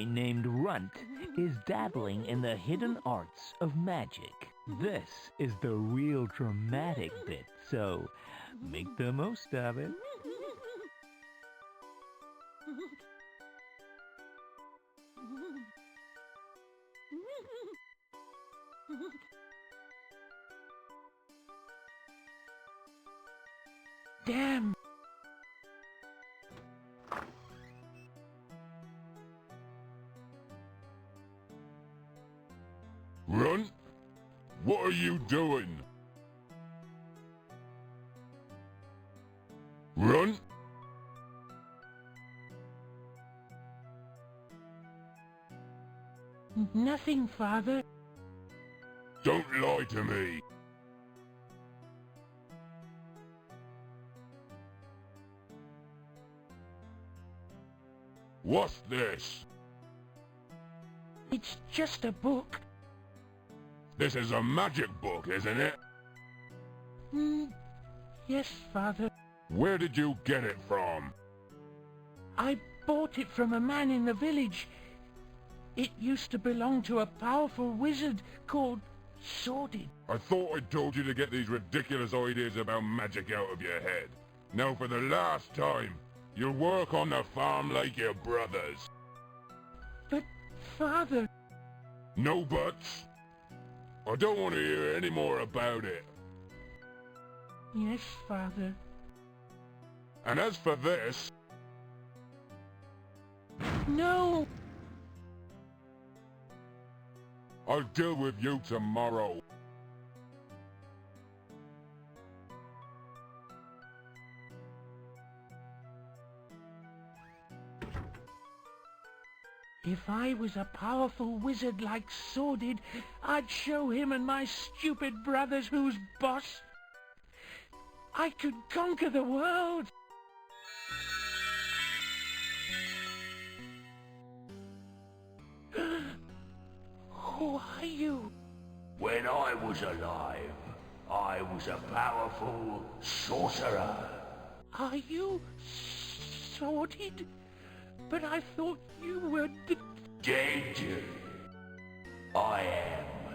boy named Runt is dabbling in the hidden arts of magic. This is the real dramatic bit, so make the most of it. Damn! Run! What are you doing? Run! Nothing, Father. Don't lie to me! What's this? It's just a book. This is a magic book, isn't it? Yes, Father. Where did you get it from? I bought it from a man in the village. It used to belong to a powerful wizard called Sordid. I thought I told you to get these ridiculous ideas about magic out of your head. Now for the last time, you'll work on the farm like your brothers. But, Father... No buts. I don't want to hear any more about it. Yes, Father. And as for this... No! I'll deal with you tomorrow. If I was a powerful wizard like Sordid, I'd show him and my stupid brothers who's boss. I could conquer the world. Who are you? When I was alive, I was a powerful sorcerer. Are you Sordid? But I thought you were Dead. I am.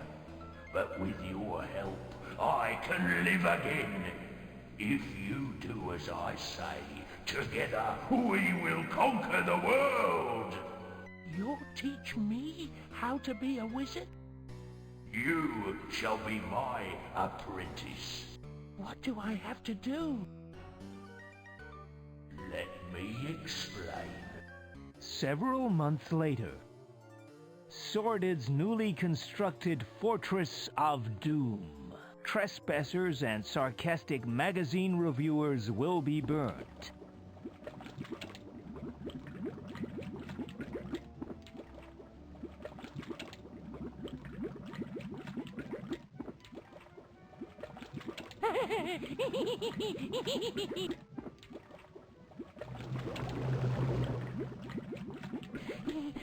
But with your help, I can live again. If you do as I say, together we will conquer the world. You'll teach me how to be a wizard? You shall be my apprentice. What do I have to do? Let me explain. Several months later, Sordid's newly constructed Fortress of Doom. Trespassers and sarcastic magazine reviewers will be burnt.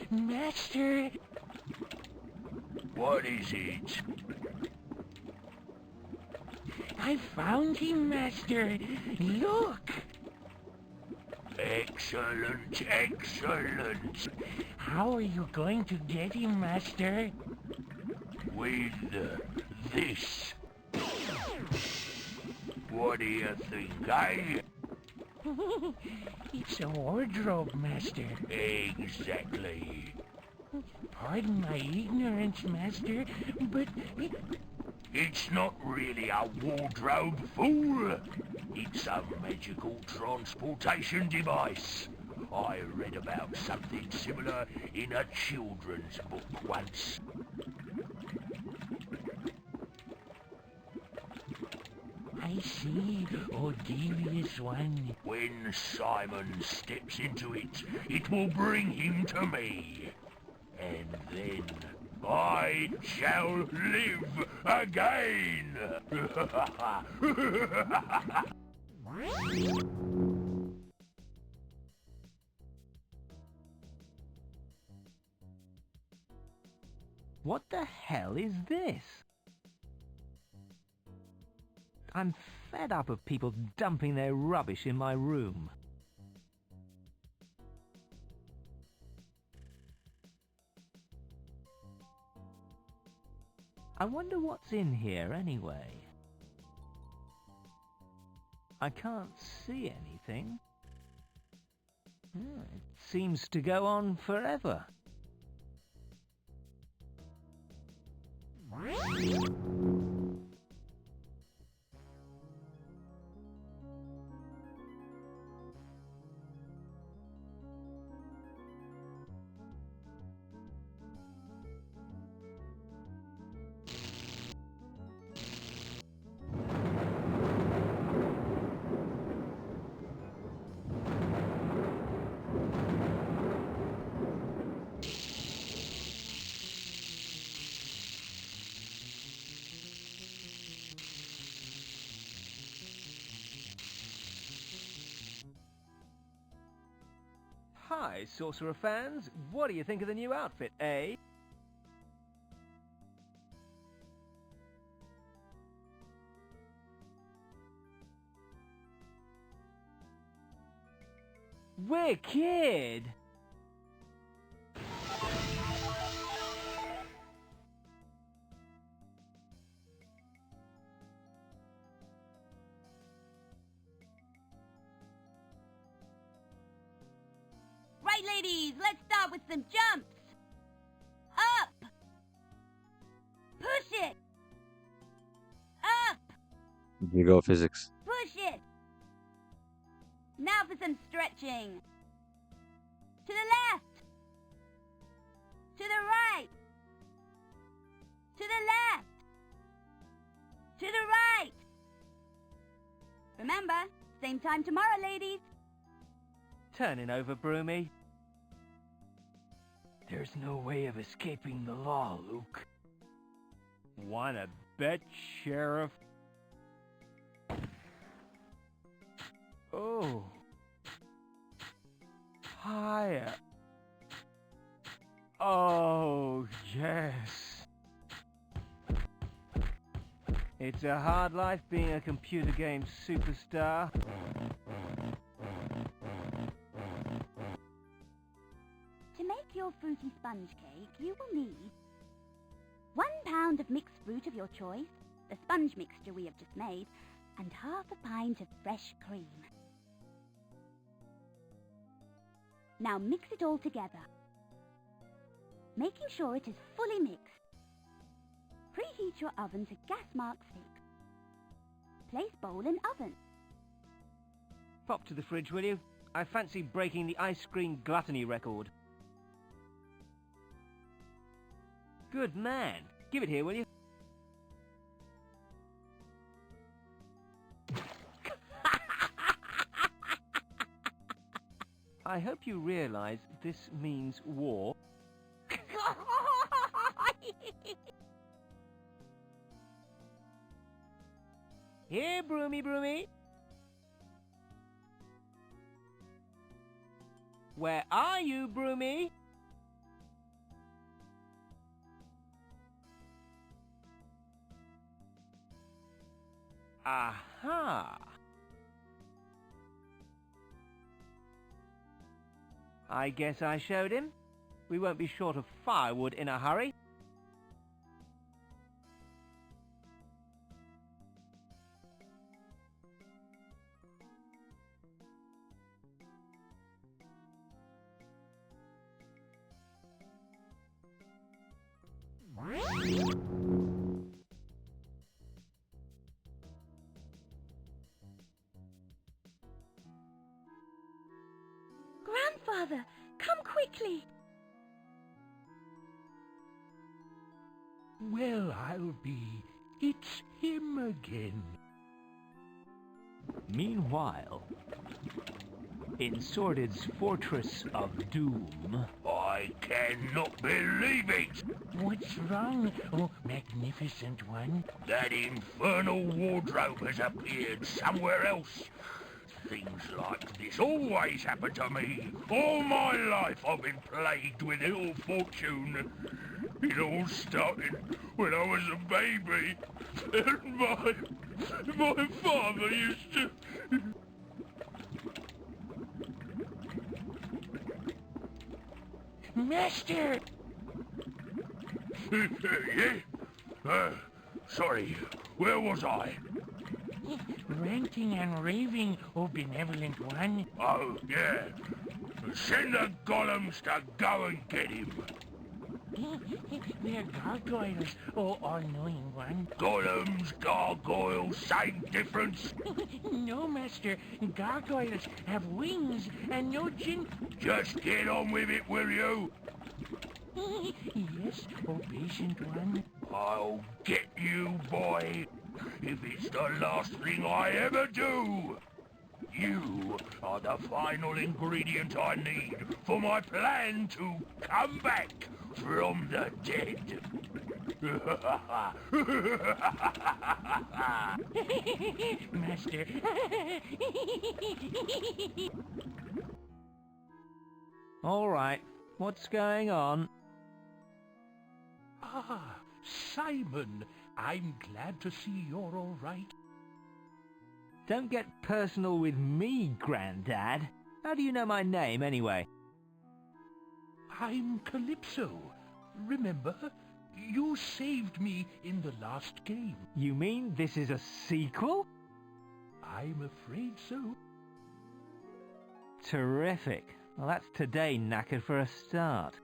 Master! What is it? I found him, Master! Look! Excellent, excellent! How are you going to get him, Master? With this. What do you think, eh? It's a wardrobe, Master. Exactly. Pardon my ignorance, Master, but... It's not really a wardrobe, fool. It's a magical transportation device. I read about something similar in a children's book once. I see, oh devious one. When Sаймън steps into it, it will bring him to me. And then I shall live again! What the hell is this? I'm fed up of people dumping their rubbish in my room. I wonder what's in here anyway. I can't see anything. It seems to go on forever. Hi, Sorcerer fans. What do you think of the new outfit, eh? Wicked! Right, ladies, let's start with some jumps. Up. Push it. Up. You go physics. Push it. Now for some stretching. To the left. To the right. To the left. To the right. Remember, same time tomorrow, ladies. Turning over, Broomy. There's no way of escaping the law, Luke. Wanna bet, Sheriff? Oh. Higher. Oh, yes. It's a hard life being a computer game superstar. To make your fruity sponge cake, you will need 1 pound of mixed fruit of your choice, the sponge mixture we have just made, and half a pint of fresh cream. Now mix it all together, making sure it is fully mixed. Preheat your oven to gas mark 6. Place bowl in oven. Pop to the fridge, will you? I fancy breaking the ice cream gluttony record. Good man. Give it here, will you? I hope you realize this means war. Here, Broomy, Broomy. Where are you, Broomy? Aha! I guess I showed him. We won't be short of firewood in a hurry. Grandfather, come quickly. Well, I'll be. It's him again. Meanwhile, in Sordid's Fortress of Doom... I cannot believe it! What's wrong, oh magnificent one? That infernal wardrobe has appeared somewhere else. Things like this always happen to me. All my life I've been plagued with ill fortune. It all started when I was a baby. And my father used to... Master! Yeah? Sorry, where was I? Ranting and raving, oh benevolent one. Oh, yeah. Send the golems to go and get him. They're gargoyles, oh all-knowing one. Golems, gargoyles, same difference. No, master. Gargoyles have wings and no chin. Just get on with it, will you? Yes, oh patient one. I'll get you, boy, if it's the last thing I ever do. You are the final ingredient I need for my plan to come back from the dead. Master. All right, what's going on? Ah, Sаймън, I'm glad to see you're all right. Don't get personal with me, Grandad. How do you know my name, anyway? I'm Calypso. Remember, you saved me in the last game. You mean this is a sequel? I'm afraid so. Terrific. Well, that's today knackered for a start.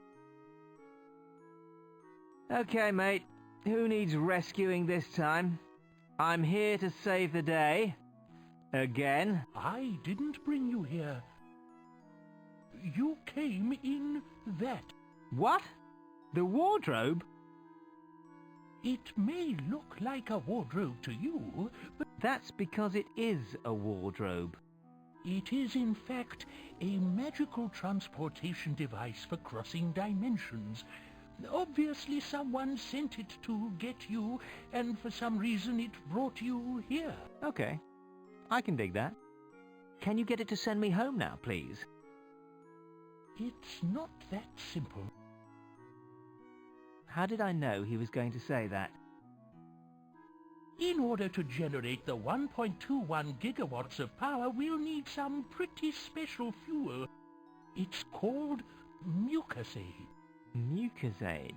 Okay, mate. Who needs rescuing this time? I'm here to save the day. Again. I didn't bring you here. You came in that. What? The wardrobe? It may look like a wardrobe to you, but That's because it is a wardrobe. it is in fact a magical transportation device for crossing dimensions. Obviously someone sent it to get you, and for some reason it brought you here. Okay. I can dig that. Can you get it to send me home now, please? It's not that simple. How did I know he was going to say that? In order to generate the 1.21 gigawatts of power, we'll need some pretty special fuel. It's called mucosade. Mucosade?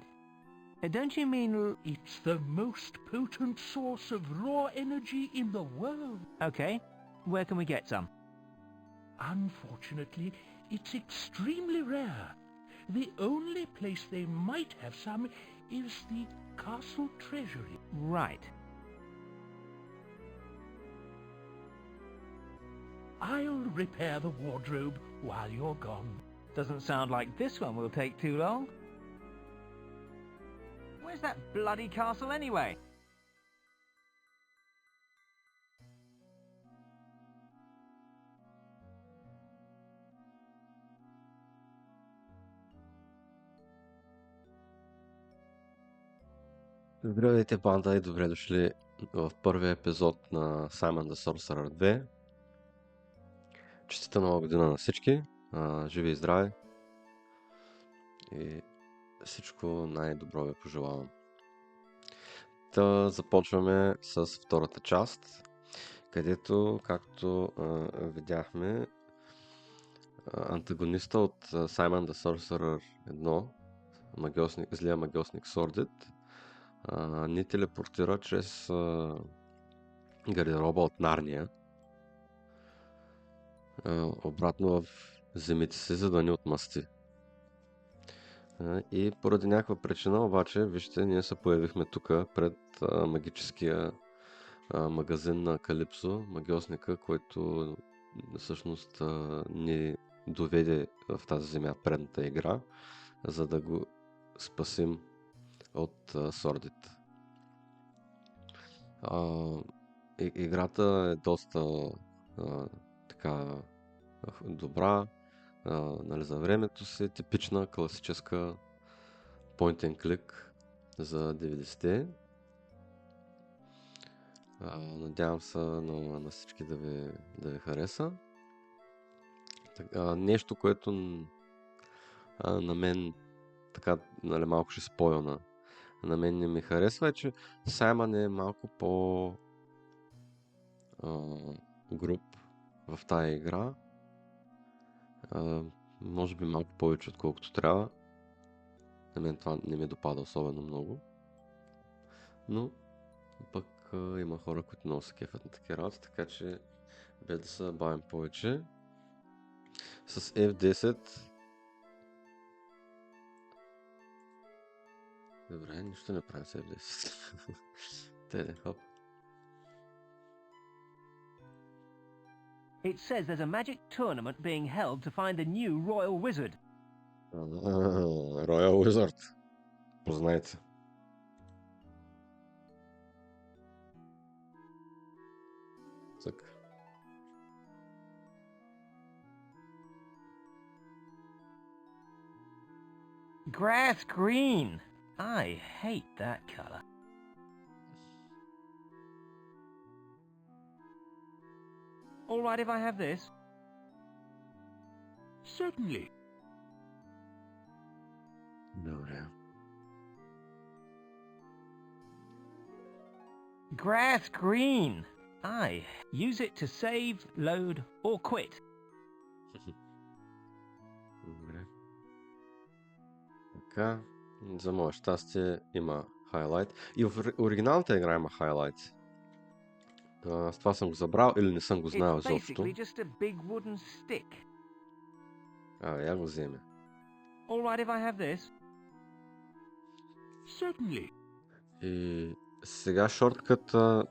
Don't you mean... It's the most potent source of raw energy in the world. Okay. Where can we get some? Unfortunately, it's extremely rare. The only place they might have some is the castle treasury. Right. I'll repair the wardrobe while you're gone. Doesn't sound like this one will take too long. Where's that bloody castle anyway? Здравейте, банда, и добре дошли в първия епизод на Саймън the Sorcerer 2. Честита нова година на всички, живи и здрави и всичко най-добро ви пожелавам. Та започваме с втората част, където, както видяхме, антагониста от Саймън the Sorcerer 1, злия магьосник Сордид, ни телепортира чрез гардероба от Нарния обратно в земите си, за да ни отмъсти. И поради някаква причина обаче, вижте, ние се появихме тук пред магическия магазин на Калипсо, магьосника, който всъщност ни доведе в тази земя предната игра, за да го спасим от Сордид. Играта е доста така добра, нали, за времето си, типична, класическа point and click за 90-те. Надявам се на всички да ви хареса. Нещо, което на мен така, нали, малко ще спойна, на мен не ми харесва, е, че Саймън е малко по груб в тая игра. Може би малко повече отколкото трябва. На мен това не ми допада особено много. Но пък има хора, които много се кефят на такива работи, така че без да се бавим повече. С F10. Добре, нищо не правим с F10. Теде, хоп. It says there's a magic tournament being held to find the new royal wizard. Royal Wizard. Познайте. Цък. Grass green. I hate that color. All right if I have this. Certainly. Добре. Grass green. I use it to save, load, or quit. Добре. Така, за мое щастие има хайлайт. И в оригиналната игра има хайлайт. С това съм го забрал или не съм го знаел It's изобщо. basically just a big wooden stick. Я го вземе. All right if I have this. Certainly. И сега шортката,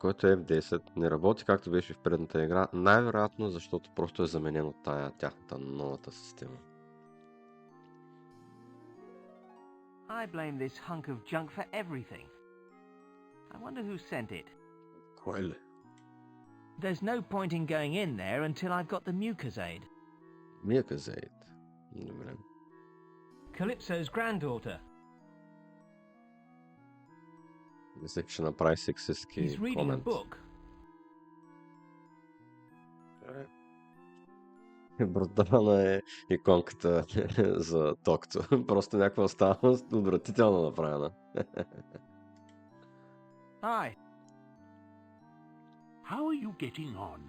който е F10, не работи както беше в предната игра, най-вероятно защото просто е заменен от тая тяхната новата система. I blame this hunk of junk for everything. I wonder who sent it. Кой ли? There's no point in going in there until I've got the mucus aid. Миякъзейт. Добре. Calypso's granddaughter. Мислех, че направи сексистки He's reading a комент. book. Брутална е иконката за токто. Просто някаква оставност отвратително направена. Hi. How are you getting on?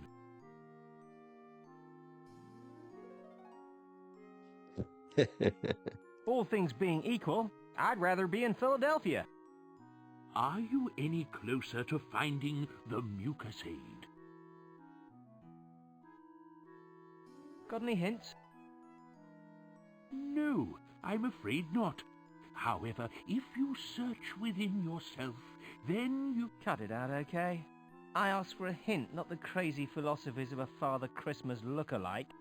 All things being equal, I'd rather be in Philadelphia. Are you any closer to finding the mucus aid? Got any hints? No, I'm afraid not. However, if you search within yourself, then you... Cut it out, okay? I asked for a hint, not the crazy philosophies of a Father Christmas look-alike.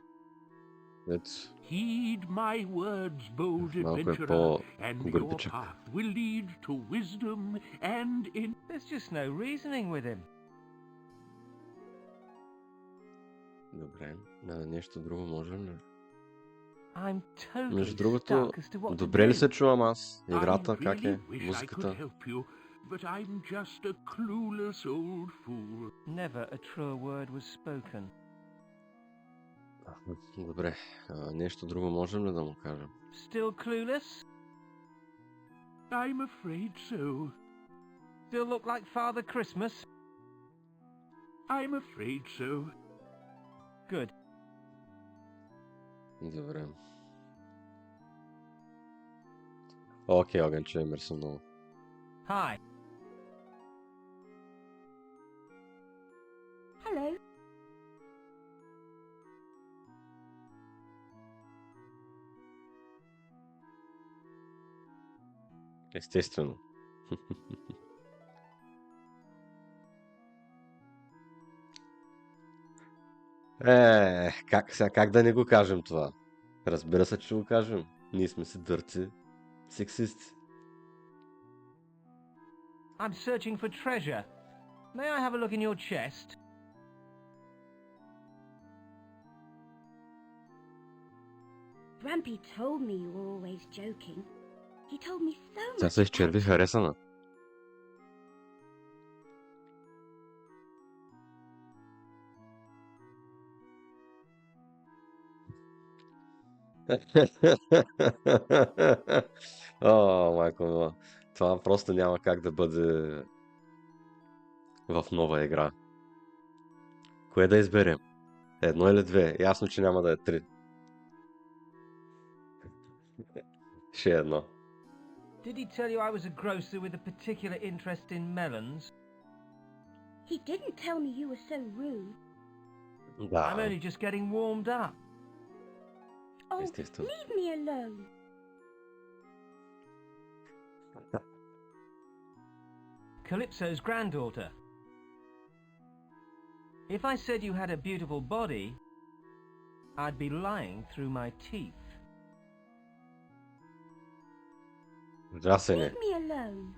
Heed my words, bold Малко е adventurer, and your по-гърбичък. path will lead to wisdom and in... There's just no reasoning with him. Добре. Нещо друго можем ли? I'm totally Между другото, stuck as to what to добре ли do. се чувам аз? I Играта, как really е? wish I could Музиката? help you, but I'm just a clueless old fool. Never a truer word was spoken. Добре. Нещо друго можем ли да му кажем? Still clueless? I'm afraid so. Still look like Father Christmas? I'm afraid so. Good. Добре. Окей, Огънче, мерси много. Hi. Hello. Естествено. Как да не го кажем това? Разбира се, че го кажем. Ние сме си дърци, сексисти. I'm searching for treasure. May I have a look in your chest? Grampy told me you were always joking. He told me so much. Тя се изчерви about you. харесана. О, майко мила. Това просто няма как да бъде в нова игра. Кое да изберем? Едно или две? Ясно, че няма да е три. Ще е едно. Did he tell you I was a grocer with a particular interest in melons? He didn't tell me you were so rude. Да, I'm only just getting warmed up. Oh, естествено. leave me alone. Calypso's granddaughter. If I said you had a beautiful body, I'd be lying through my teeth. Ужасен е. Leave me alone.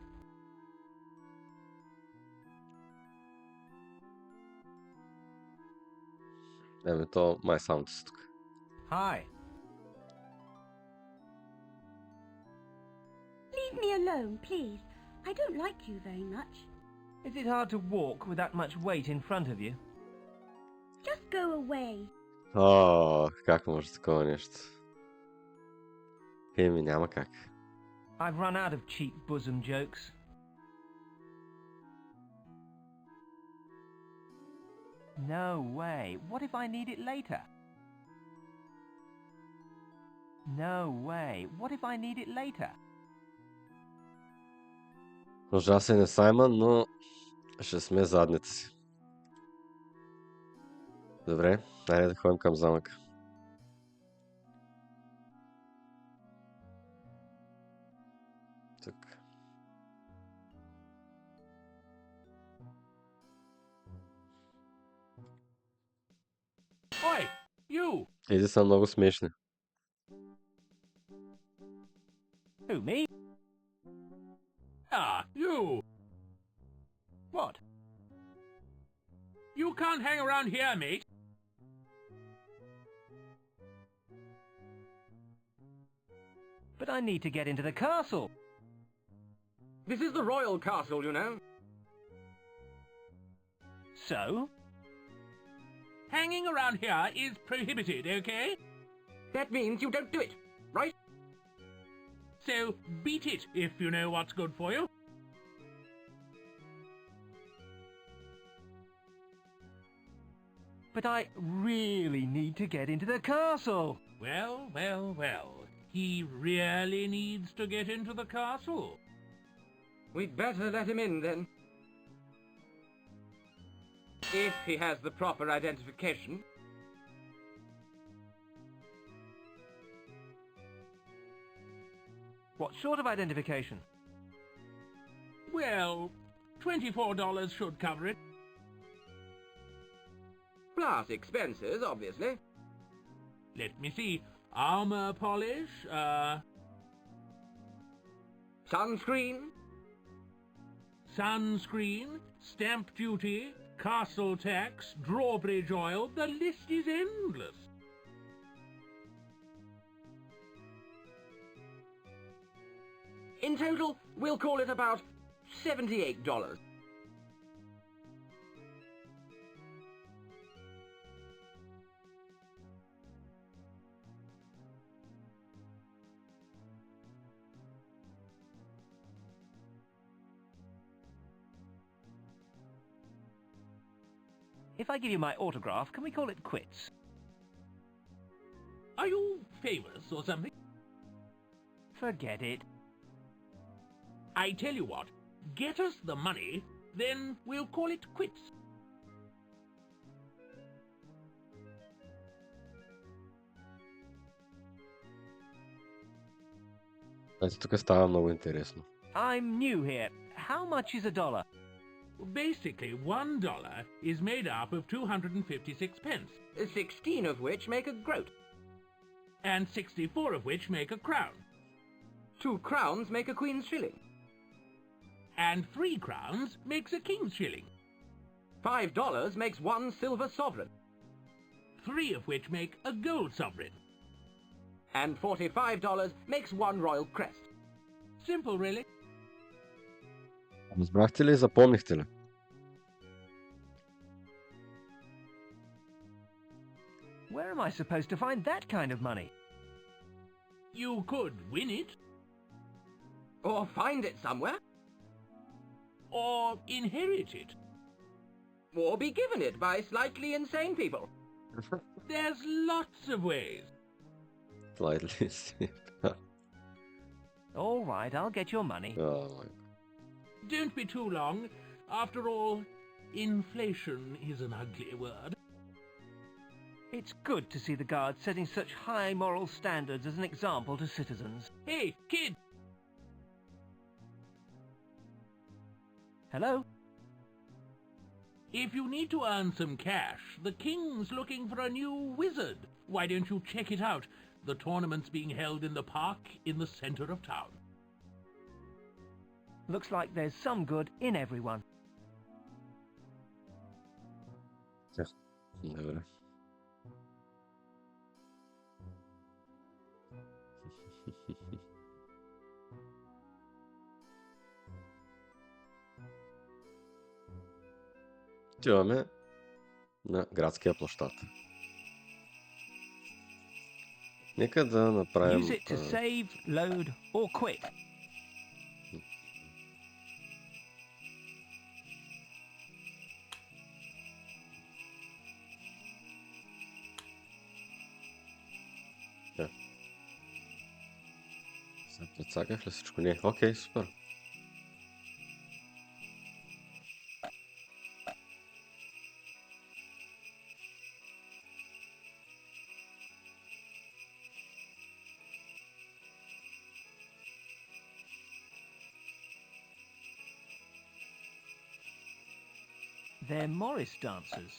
Еми то май само си тук. Hi. Leave me alone, please. I don't like you very much. Is it hard to walk with that much weight in front of you? Just go away. О, как може такова нещо? Еми няма как. I've run out of cheap bosom jokes. No way. What if I need it later? No way. What if I need it later? Ужасен е Саймън, но ще сме задните си. Добре, айде да ходим към замъка. Тук. Oi, you! Тези са много смешни. Who, me? Ah, you! What? You can't hang around here, mate. But I need to get into the castle. This is the royal castle, you know. So? Hanging around here is prohibited, okay? That means you don't do it, right? So beat it if you know what's good for you. But I really need to get into the castle. Well, well, well. He really needs to get into the castle. We'd better let him in, then. If he has the proper identification. What sort of identification? Well, $24 should cover it. Plus expenses, obviously. Let me see. Armor polish, Sunscreen. sunscreen, stamp duty, castle tax, drawbridge oil. The list is endless. In total, we'll call it about $78. If I give you my autograph, can we call it quits? Are you famous or something? Forget it. I tell you what, get us the money, then we'll call it quits. Значи тук става много интересно. I'm new here. How much is a dollar? Basically, $1 is made up of 256 pence, 16 of which make a groat. and 64 of which make a crown, 2 crowns make a queen's shilling. and 3 crowns makes a king's shilling, $5 makes 1 silver sovereign. 3 of which make a gold sovereign. And $45 makes 1 royal crest. Simple, really. Разбрахте ли и запомнихте ли? Where am I supposed to find that kind of money? You could win it, Or find it somewhere. or inherit it. Or be given it by slightly insane people. There's lots of ways. Slightly sick. All right, I'll get your money. Don't be too long. After all, inflation is an ugly word. It's good to see the guards setting such high moral standards as an example to citizens. Hey, kid! Hello? If you need to earn some cash, the king's looking for a new wizard. Why don't you check it out? The tournament's being held in the park in the center of town. Looks like there's some good in everyone. Добре. Отиваме на градския площад. Нека да направим... Use it to save, load, or quit. Да. Сега прецаках ли всичко? Не. Окей, супер. They're Morris dancers.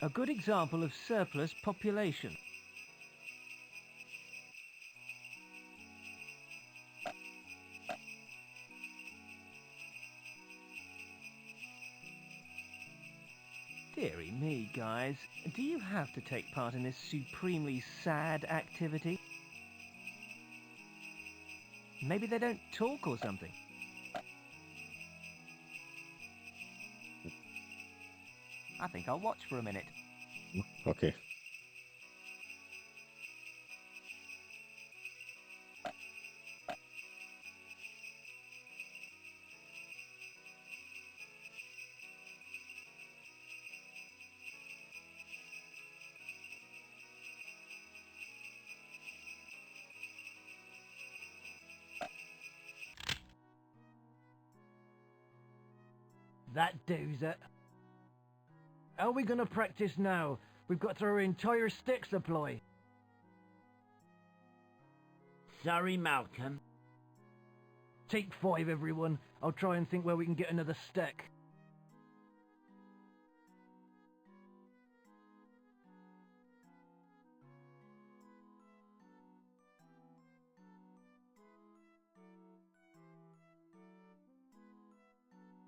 A good example of surplus population. Dearie me, guys. Do you have to take part in this supremely sad activity? Maybe they don't talk or something. I think I'll watch for a minute. Окей. That does it. How are we going to practice now? We've got our entire stick supply. Sorry, Malcolm. Take 5, everyone. I'll try and think where we can get another stick.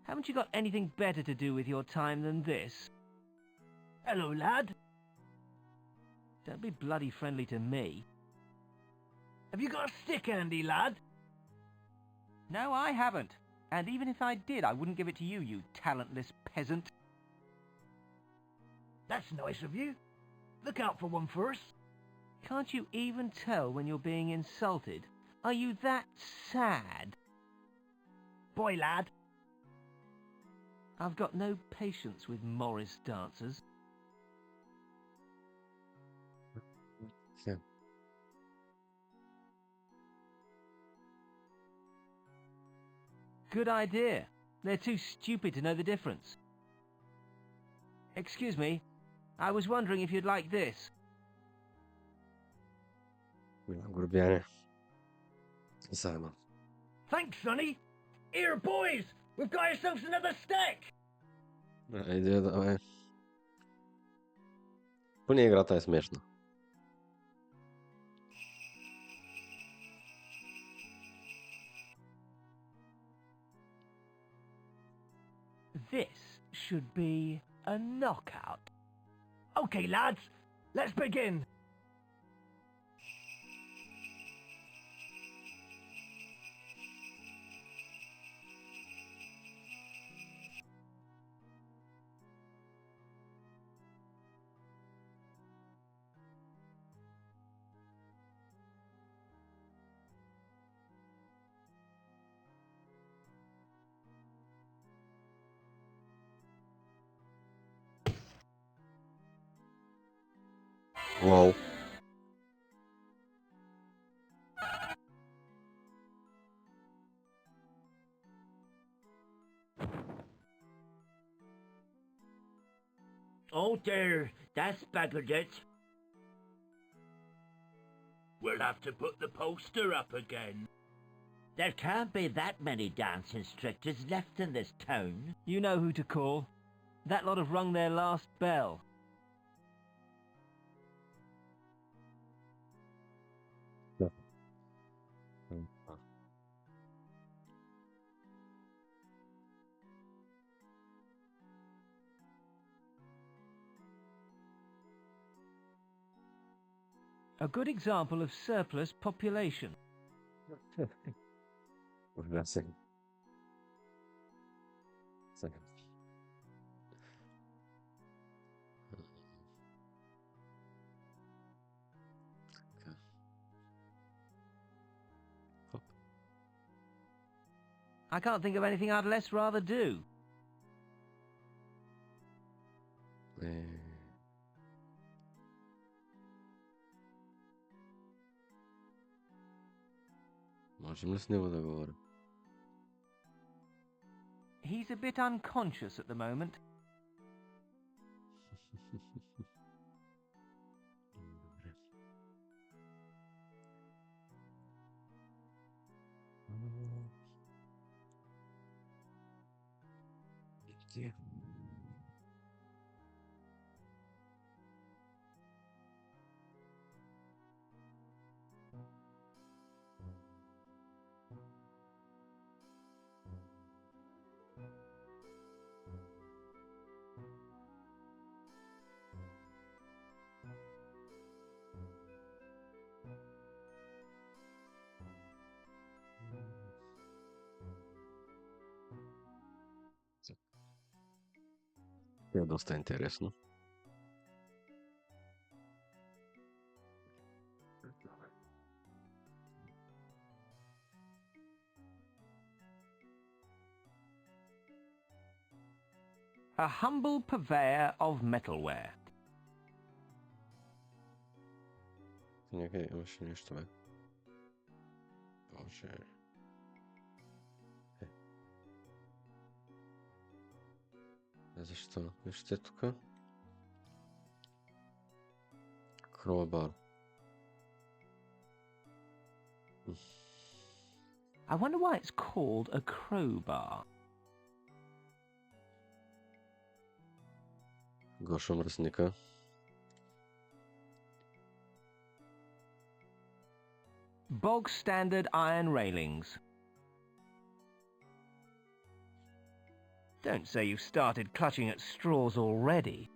Haven't you got anything better to do with your time than this? Hello, lad. Don't be bloody friendly to me. Have you got a stick handy, lad? No, I haven't. And even if I did, I wouldn't give it to you, you talentless peasant. That's nice of you. Look out for one first. Can't you even tell when you're being insulted? Are you that sad? Boy, lad. I've got no patience with Morris dancers. Yeah. Good idea. They're too stupid to know the difference. Excuse me, I was wondering if you'd like this. Грубяне. Саймън. Thanks, Sonny. Here, boys, we've got ourselves another stick. Айде, давай. Поне играта е смешна. This should be a knockout. Okay, lads, let's begin. Вау. Oh dear, that's buggered it. We'll have to put the poster up again. There can't be that many dance instructors left in this town. You know who to call. That lot have rung their last bell. A good example of surplus population. What did I say? Second. Okay. Hop. I can't think of anything I'd less rather do. Можем ли с него да говорим? He's a bit unconscious at the moment. Добре. Е доста интересно. A humble purveyor of metalware. Някъде имаше нещо, бе. Боже. Защо? Вижте тук. Crowbar. I wonder why it's called a crowbar. Гоша мръсника. Bog standard iron railings. Don't say you've started clutching at straws already.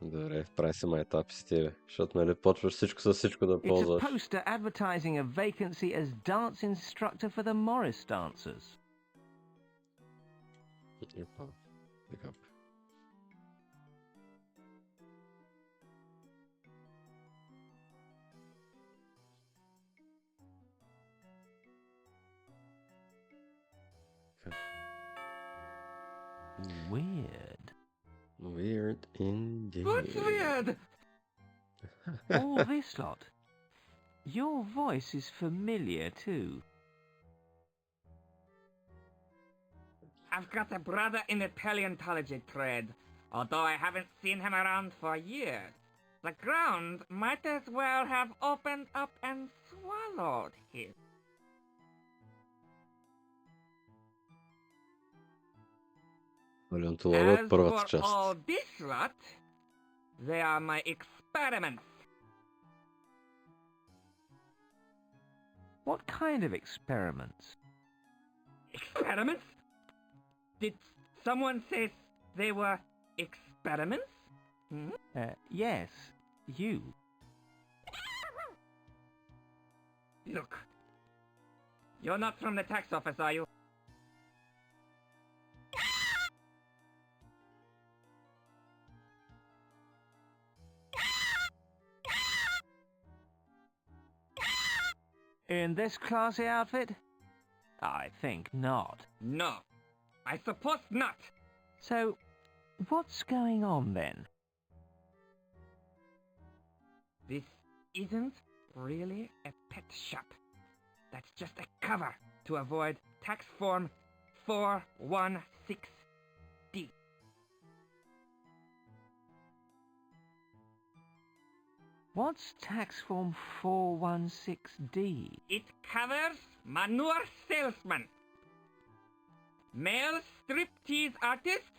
Добре, прави се майтап с тебе, защото нали почваш всичко с всичко да It's a ползваш. poster advertising a vacancy as dance instructor for the Morris dancers. Епа, така. Weird. Weird indeed. What's weird? All this lot. Your voice is familiar too. I've got a brother in the paleontology trade, although I haven't seen him around for years. The ground might as well have opened up and swallowed him. Палеонтолога As от първата for част. all this lot, they are my experiments. What kind of experiments? Experiments? Did someone say they were experiments? Hmm? Yes, you. Look, you're not from the tax office, are you? In this classy outfit? I think not. No, I suppose not. So, what's going on then? This isn't really a pet shop. That's just a cover to avoid tax form 416D. What's tax form 416D? It covers manure salesmen, male striptease artists,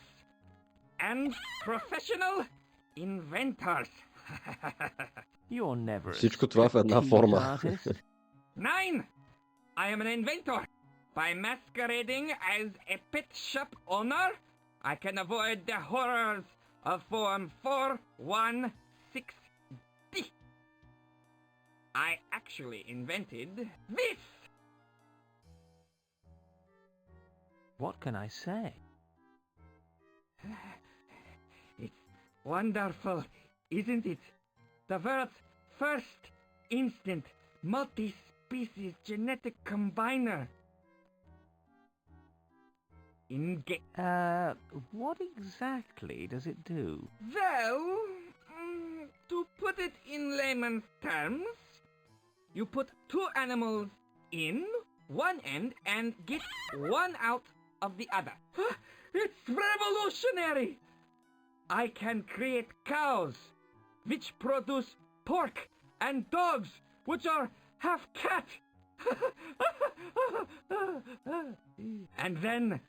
and professional inventors. You're never a Всичко това в една striptease форма. artist. 9. I am an inventor. By masquerading as a pet shop owner, I can avoid the horrors of Form 416D. I actually invented this. What can I say? It's wonderful, isn't it? The world's first instant multi-species genetic combiner. What exactly does it do? Well, to put it in layman's terms, you put two animals in one end and get one out of the other. It's revolutionary! I can create cows, which produce pork, and dogs, which are half cat. And then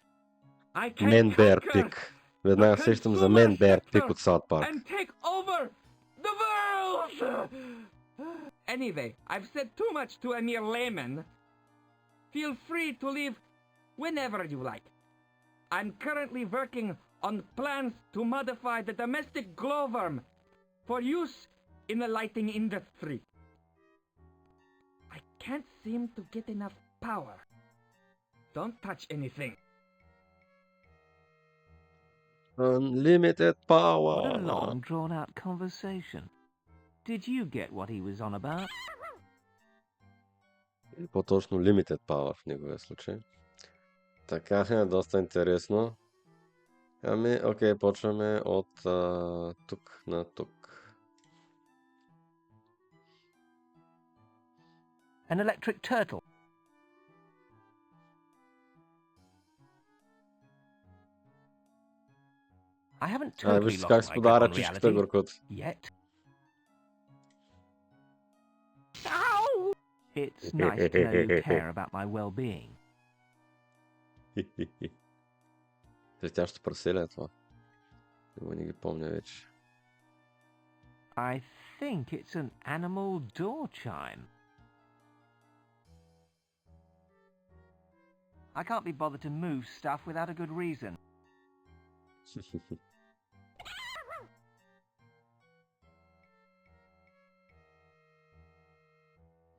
I can Мен Беар conquer Пик. Веднага сещам за Мен Беар Пик от Саут Парк. and take over the world! Anyway, I've said too much to a mere layman. Feel free to leave whenever you like. I'm currently working on plans to modify the domestic glowworm for use in the lighting industry. I can't seem to get enough power. Don't touch anything. Unlimited What a power. long, drawn-out conversation. Did you get what he was on about? Или по-точно Limited Power в неговия случай. Така е, доста интересно. Ами, окей, почваме от тук на тук. An electric turtle. I haven't totally Виж lost как my grip сподара on чичката reality горкот. yet. It's nice to know you care about my well-being. Тя ще преселя това. Не ги помня вече. I think it's an animal door chime. I can't be bothered to move stuff without a good reason.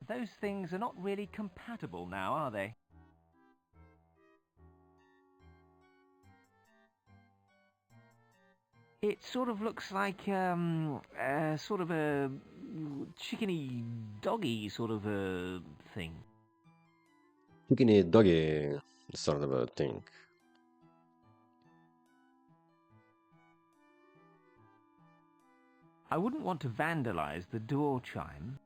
Those things are not really compatible now, are they? It sort of looks like sort of a chickeny doggy sort of a thing. Chickeny doggy sort of a thing. I wouldn't want to vandalize the door chime.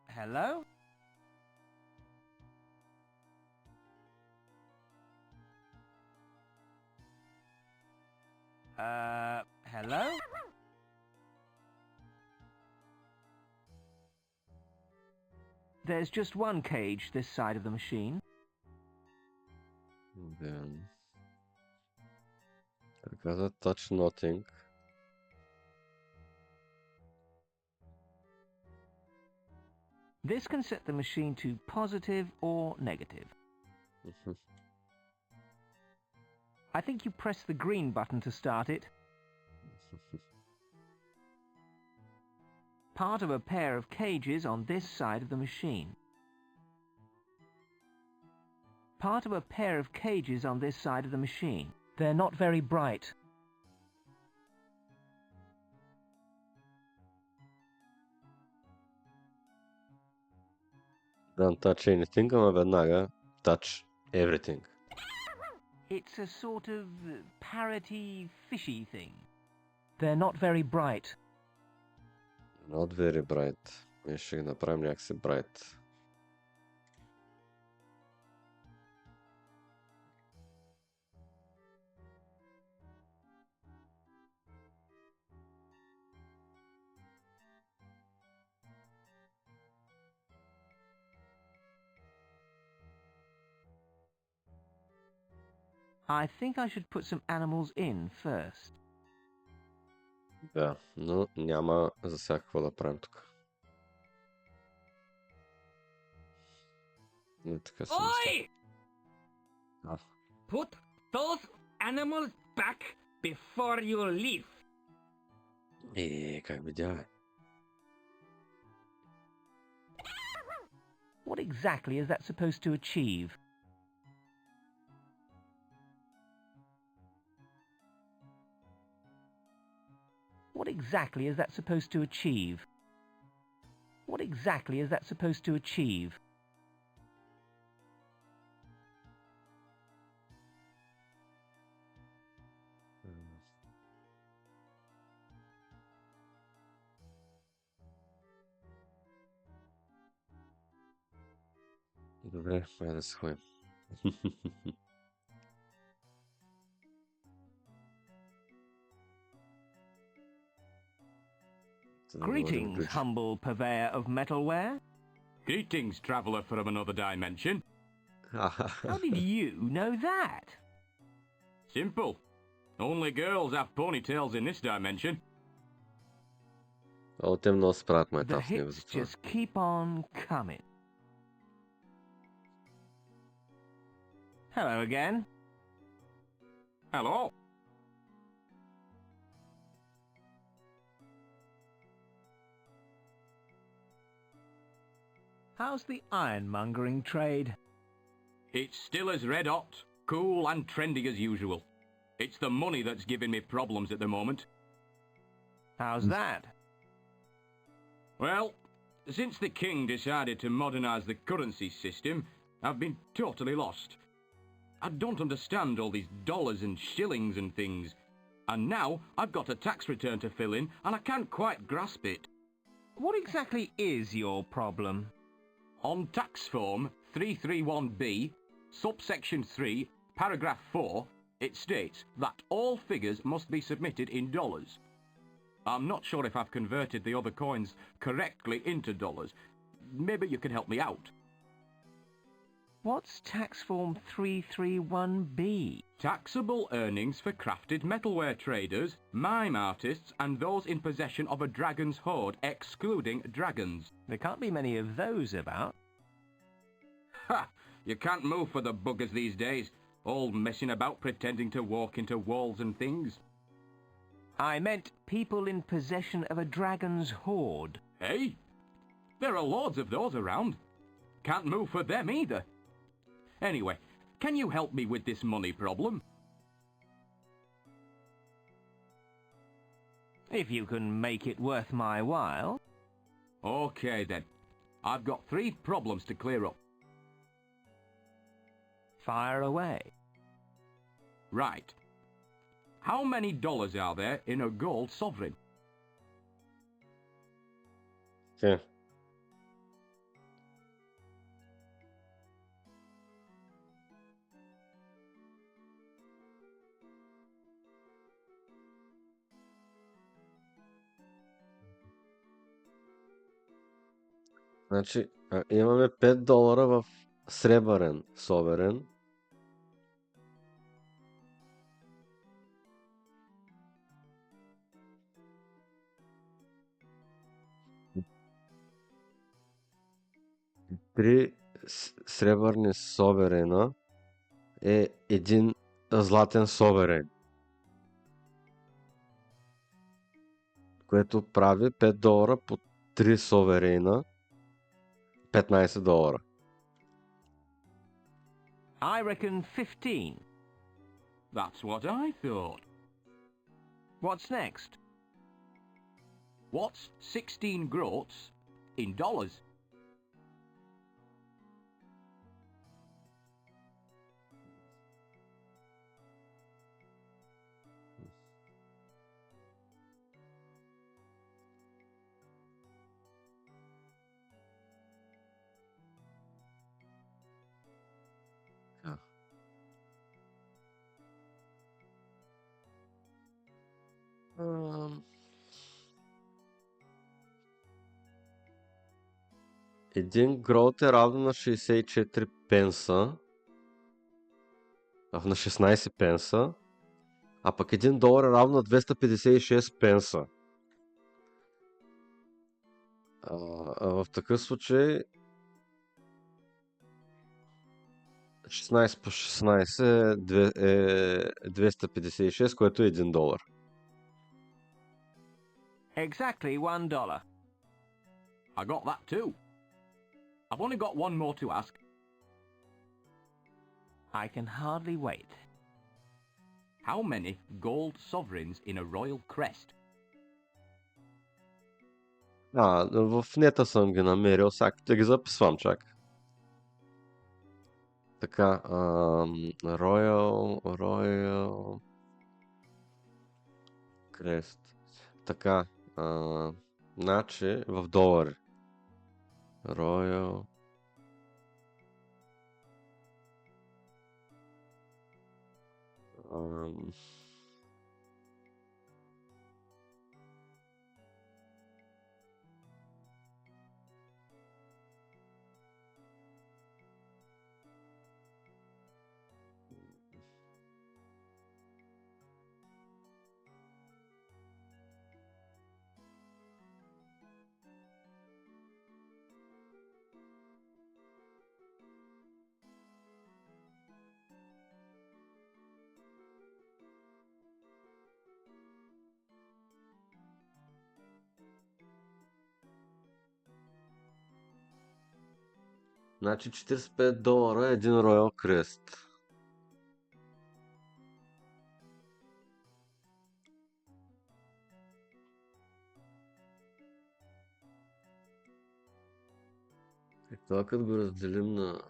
Hello? Hello? There's just one cage this side of the machine. Then... Каза touch nothing. This can set the machine to positive or negative. I think you press the green button to start it. Part of a pair of cages on this side of the machine. Part of a pair of cages on this side of the machine. They're not very bright. Don't touch anything, ама веднага touch everything. It's a sort of parroty, fishy thing. They're not very bright. Not very bright. Ние ще ги направим някакси bright. I think I should put some animals in first. Да, но няма за сега какво да правим тук. Не така се Oi! А. Put those animals back before you leave. Как видя? What exactly is that supposed to achieve? What exactly is that supposed to achieve? What exactly is that supposed to achieve? Добре, айде да се ходим. Greetings, humble purveyor of metalware. Greetings, traveller from another dimension. How did you know that? Simple. Only girls have ponytails in this dimension. О, те много се правят The майтап с него hits за това. just keep on coming. Hello again. Hello. How's the ironmongering trade? It's still as red hot, cool and trendy as usual. It's the money that's giving me problems at the moment. How's that? Well, since the king decided to modernise the currency system, I've been totally lost. I don't understand all these dollars and shillings and things. And now I've got a tax return to fill in and I can't quite grasp it. What exactly is your problem? On tax form 331B, subsection 3, paragraph 4, it states that all figures must be submitted in dollars. I'm not sure if I've converted the other coins correctly into dollars. Maybe you can help me out. What's tax form 331B? Taxable earnings for crafted metalware traders, mime artists, and those in possession of a dragon's hoard, excluding dragons. There can't be many of those about. Ha! You can't move for the buggers these days, all messing about pretending to walk into walls and things. I meant people in possession of a dragon's hoard. Hey? There are loads of those around. Can't move for them either. Anyway, can you help me with this money problem? If you can make it worth my while. Okay then. I've got 3 problems to clear up. Fire away. Right. How many dollars are there in a gold sovereign? Те. Значи, имаме 5 долара в сребърен соверен. Три сребърни соверена е един златен соверен, което прави 5 долара по 3 соверена, 15 долара. I reckon 15. That's what I thought. What's next? What's 16 groats in dollars? Един грот е равно на 64 пенса, на 16 пенса, а пък $1 е равно на 256 пенса. В такъв случай 16 по 16 е 256, което е $1. Exactly $1. I got that too. I've only got one more to ask. I can hardly wait. How many gold sovereigns in a royal crest? В нета съм ги намерил, сега да ги записвам чак. Така, Royal Crest. Така, значи в долари. Royal Значи $45 е един Royal Crest. Това като го разделим на...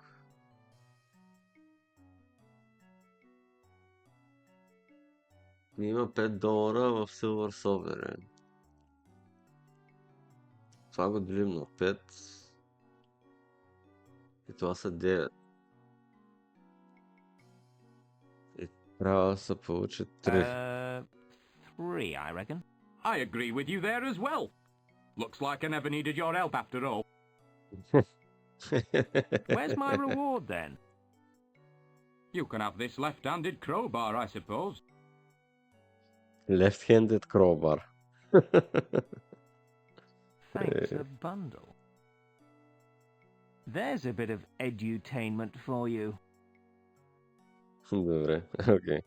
Има $5 в Silver Sovereign. Това го делим на 5. И това са 9. И трябва да се получи 3. 3, I reckon. I agree with you there as well. Looks like I never needed your help after all. Where's my reward then? You can have this left-handed crowbar, I suppose. Left-handed crowbar. Thanks a bundle. There's a bit of edutainment for you. Добре, окей.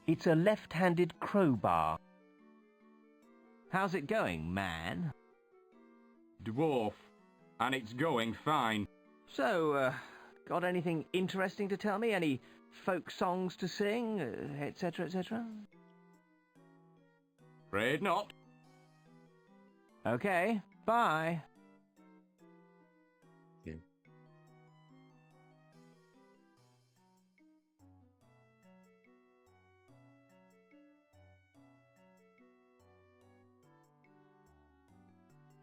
It's a left-handed crowbar. How's it going, man? Dwarf. And it's going fine. So, got anything interesting to tell me? Any folk songs to sing, etc., etc.? Afraid not. Okay, bye. Okay.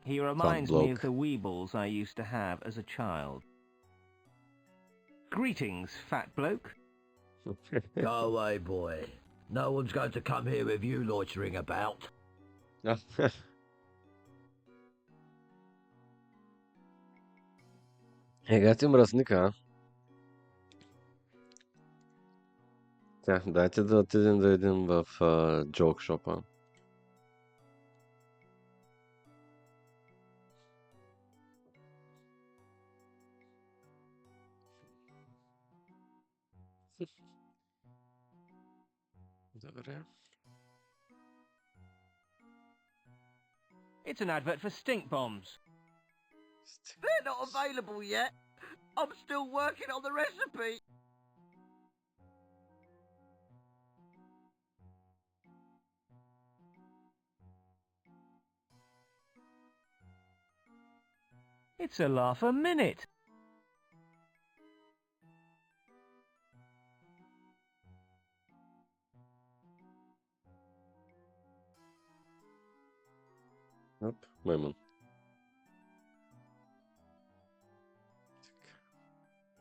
He reminds me of the weebles I used to have as a child. Greetings, fat bloke. Go away, boy. No one's going to come here with you loitering about. Ега ти мръсника, дайте да отидем да идем в джокшопа. Добре. It's an advert for stink bombs. They're not available yet. I'm still working on the recipe. It's a laugh a minute. Оп, маймун.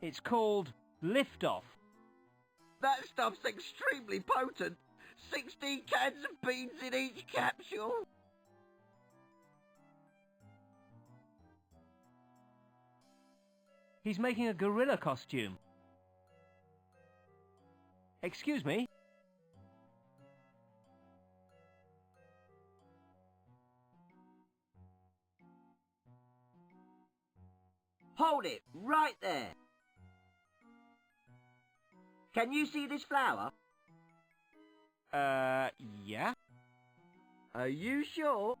It's called Liftoff. That stuff's extremely potent. 16 cans of beans in each capsule. He's making a gorilla costume. Excuse me? Hold it, right there. Can you see this flower? Yeah? Are you sure?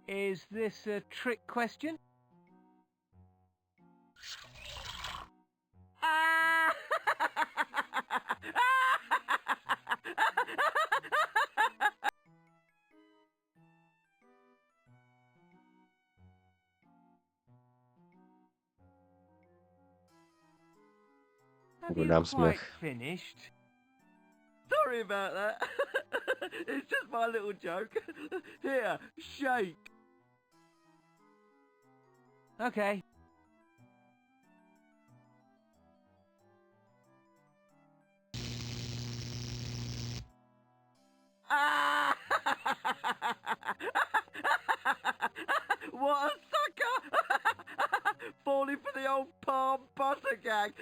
Is this a trick question? Ah! Have you Голям quite смех. finished? Sorry about that. It's just my little joke. Here, shake. Okay. Ah! What a sucker! Falling for the old palm butter gag.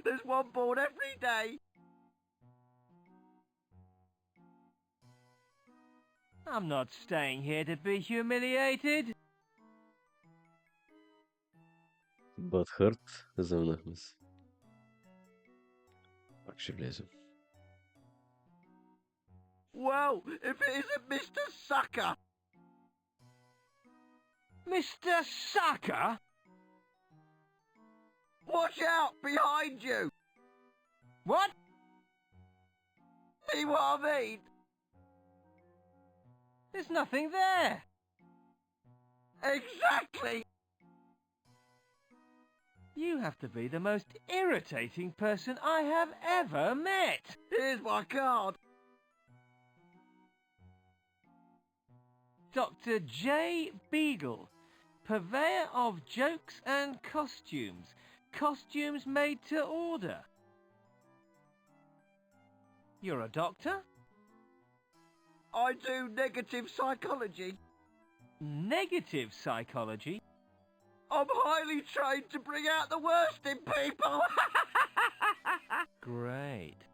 There's one born every day. I'm not staying here to be humiliated. Бъдхърт, заминахме се. Пак ще влезем. Well, if it isn't Mr. Sucker! Mr. Sucker? Watch out behind you! What? See what I mean? There's nothing there. Exactly! You have to be the most irritating person I have ever met. Here's my card. Dr. J. Beagle, purveyor of jokes and costumes. Costumes made to order. You're a doctor? I do negative psychology. Negative psychology? I'm highly trained to bring out the worst in people. Great.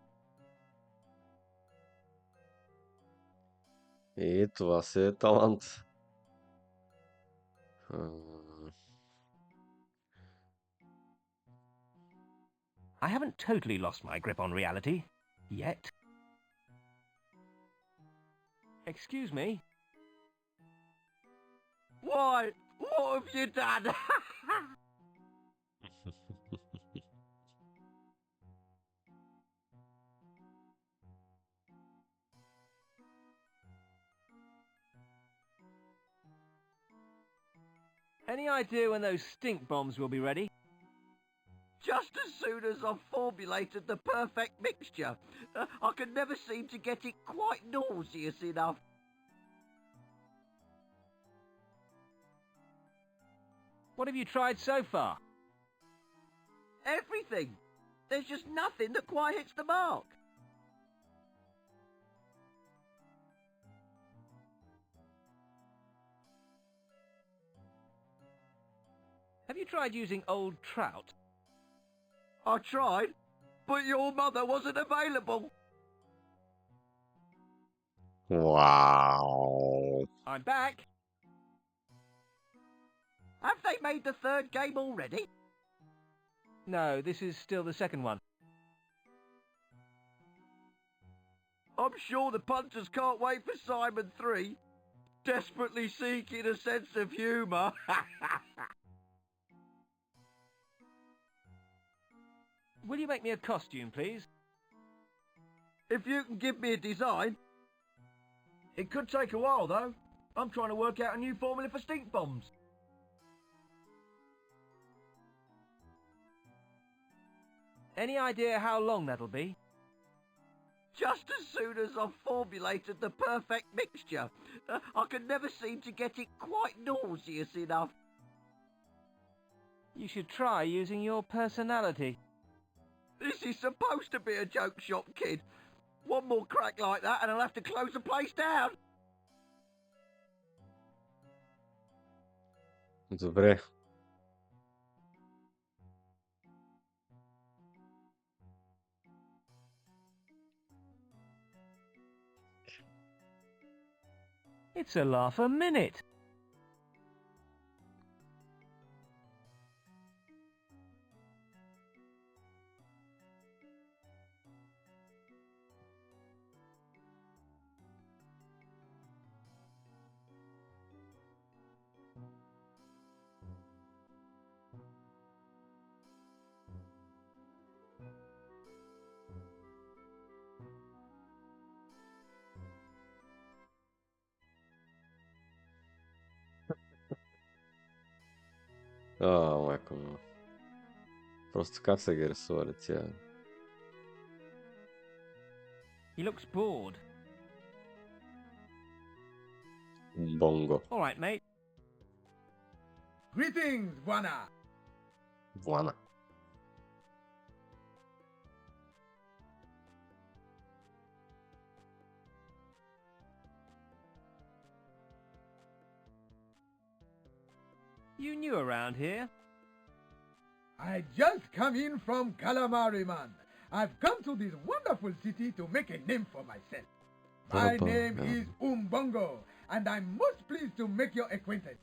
И това си е талант. I haven't totally lost my grip on reality. Yet. Excuse me? Why? What have you done? Any idea when those stink bombs will be ready? Just as soon as I've formulated the perfect mixture. I can never seem to get it quite nauseous enough. What have you tried so far? Everything. There's just nothing that quite hits the mark. Have you tried using old trout? I tried, but your mother wasn't available. Wow. I'm back. Have they made the third game already? No, this is still the second one. I'm sure the punters can't wait for Simon 3. Desperately seeking a sense of humour. Will you make me a costume, please? If you can give me a design. It could take a while, though. I'm trying to work out a new formula for stink bombs. Any idea how long that'll be? Just as soon as I've formulated the perfect mixture. I can never seem to get it quite nauseous enough. You should try using your personality. This is supposed to be a joke shop, kid. One more crack like that and I'll have to close the place down. Добре. It's a laugh a minute. Майко мила. Просто как са ги рисували тия? He looks bored. Бонго. All right, mate. Greetings, Buana. Влана. You new around here? I just come in from Calamari, man. I've come to this wonderful city to make a name for myself. My name is Umbongo, and I'm most pleased to make your acquaintance.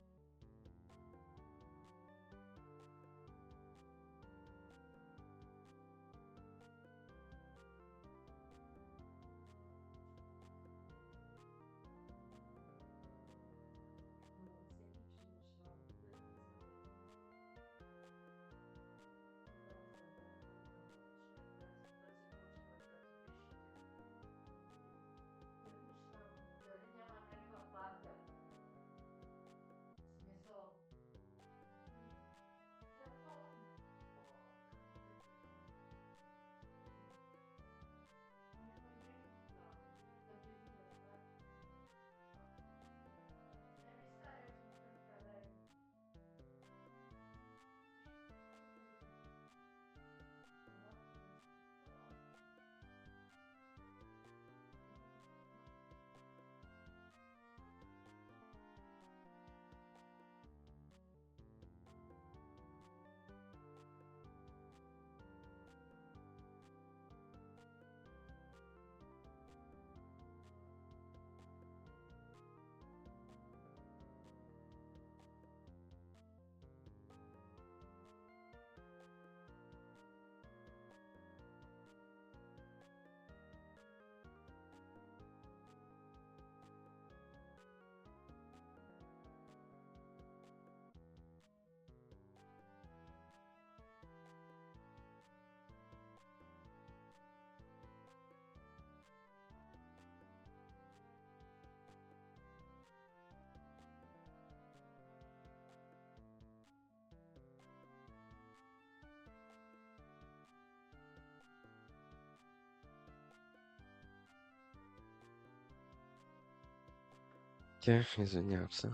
Извинявам се.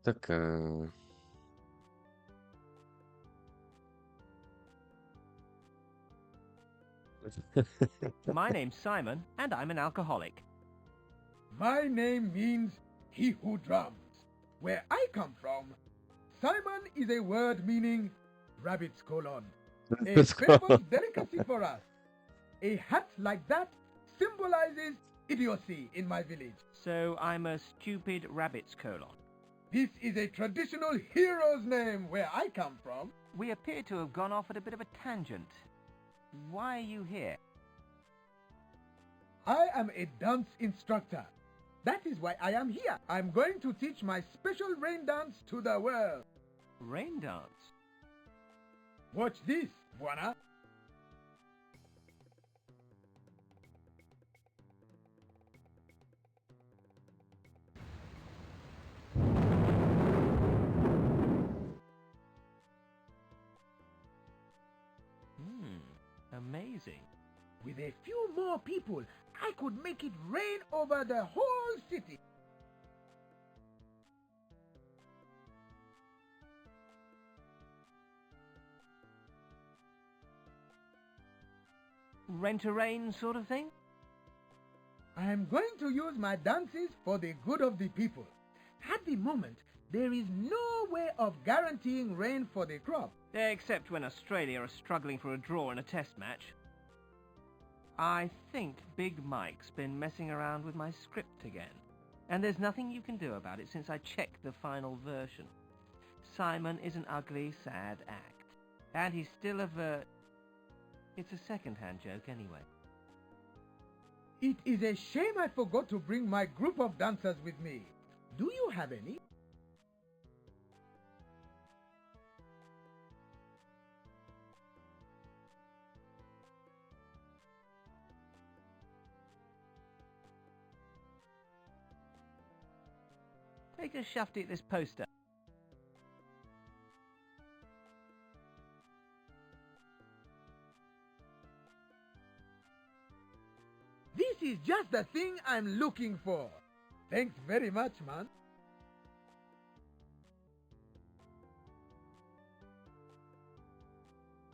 Така. My name's Simon, and I'm an alcoholic. My name means he who drums. Where I come from, Simon is a word meaning rabbit's colon. A famous delicacy for us. A hat like that symbolizes idiocy in my village. So I'm a stupid rabbit's colon. This is a traditional hero's name where I come from. We appear to have gone off at a bit of a tangent. Why are you here? I am a dance instructor. That is why I am here. I'm going to teach my special rain dance to the world. Rain dance? Watch this, Buana. Amazing. With a few more people, I could make it rain over the whole city. Rent-a-rain sort of thing? I am going to use my dances for the good of the people. At the moment, there is no way of guaranteeing rain for the crop. Except when Australia are struggling for a draw in a test match. I think Big Mike's been messing around with my script again. And there's nothing you can do about it since I checked the final version. Sаймън is an ugly, sad act. And he's still It's a second-hand joke anyway. It is a shame I forgot to bring my group of dancers with me. Do you have any? Take a shafty at this poster. This is just the thing I'm looking for. Thanks very much, man.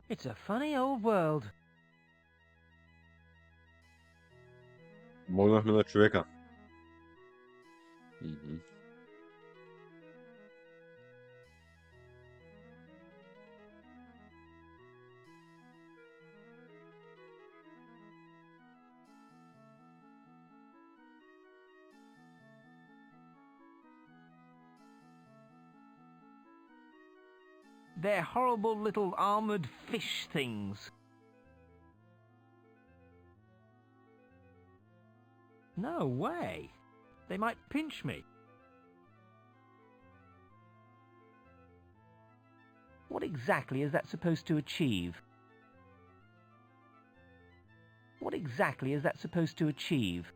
It's a funny old world. Помогнахме на човека. Мгм. They're horrible little armoured fish things. No way. They might pinch me. What exactly is that supposed to achieve? What exactly is that supposed to achieve?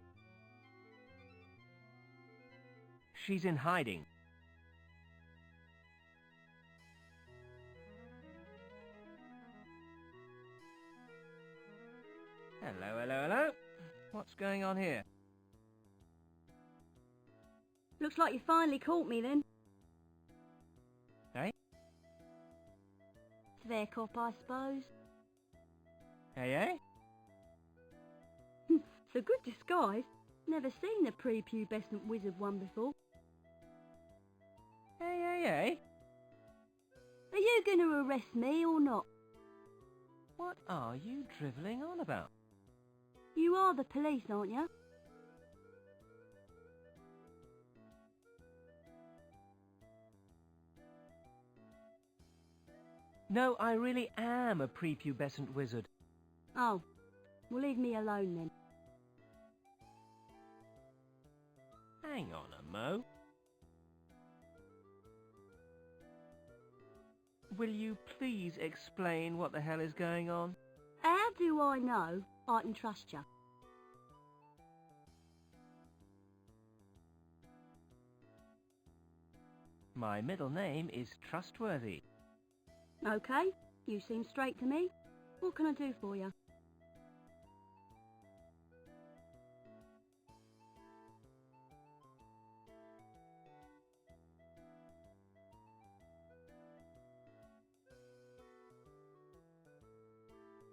She's in hiding. Hello, hello, hello. What's going on here? Looks like you finally caught me then. Hey? Fair cop, I suppose. Hey, hey? It's a good disguise. Never seen the prepubescent wizard one before. Hey, hey, hey? Are you going to arrest me or not? What are you drivelling on about? You are the police, aren't you? No, I really am a prepubescent wizard. Oh, well leave me alone then. Hang on a mo. Will you please explain what the hell is going on? How do I know I can trust you? My middle name is Trustworthy. Okay, you seem straight to me. What can I do for you?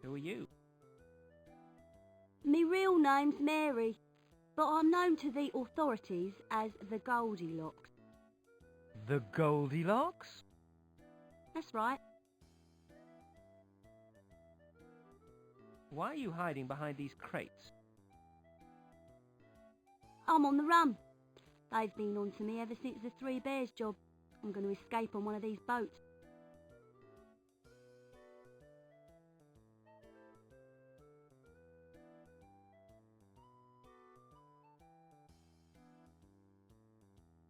Who are you? Me real name's Mary, but I'm known to the authorities as the Goldilocks. The Goldilocks? That's right. Why are you hiding behind these crates? I'm on the run. They've been on to me ever since the Three Bears job. I'm going to escape on one of these boats.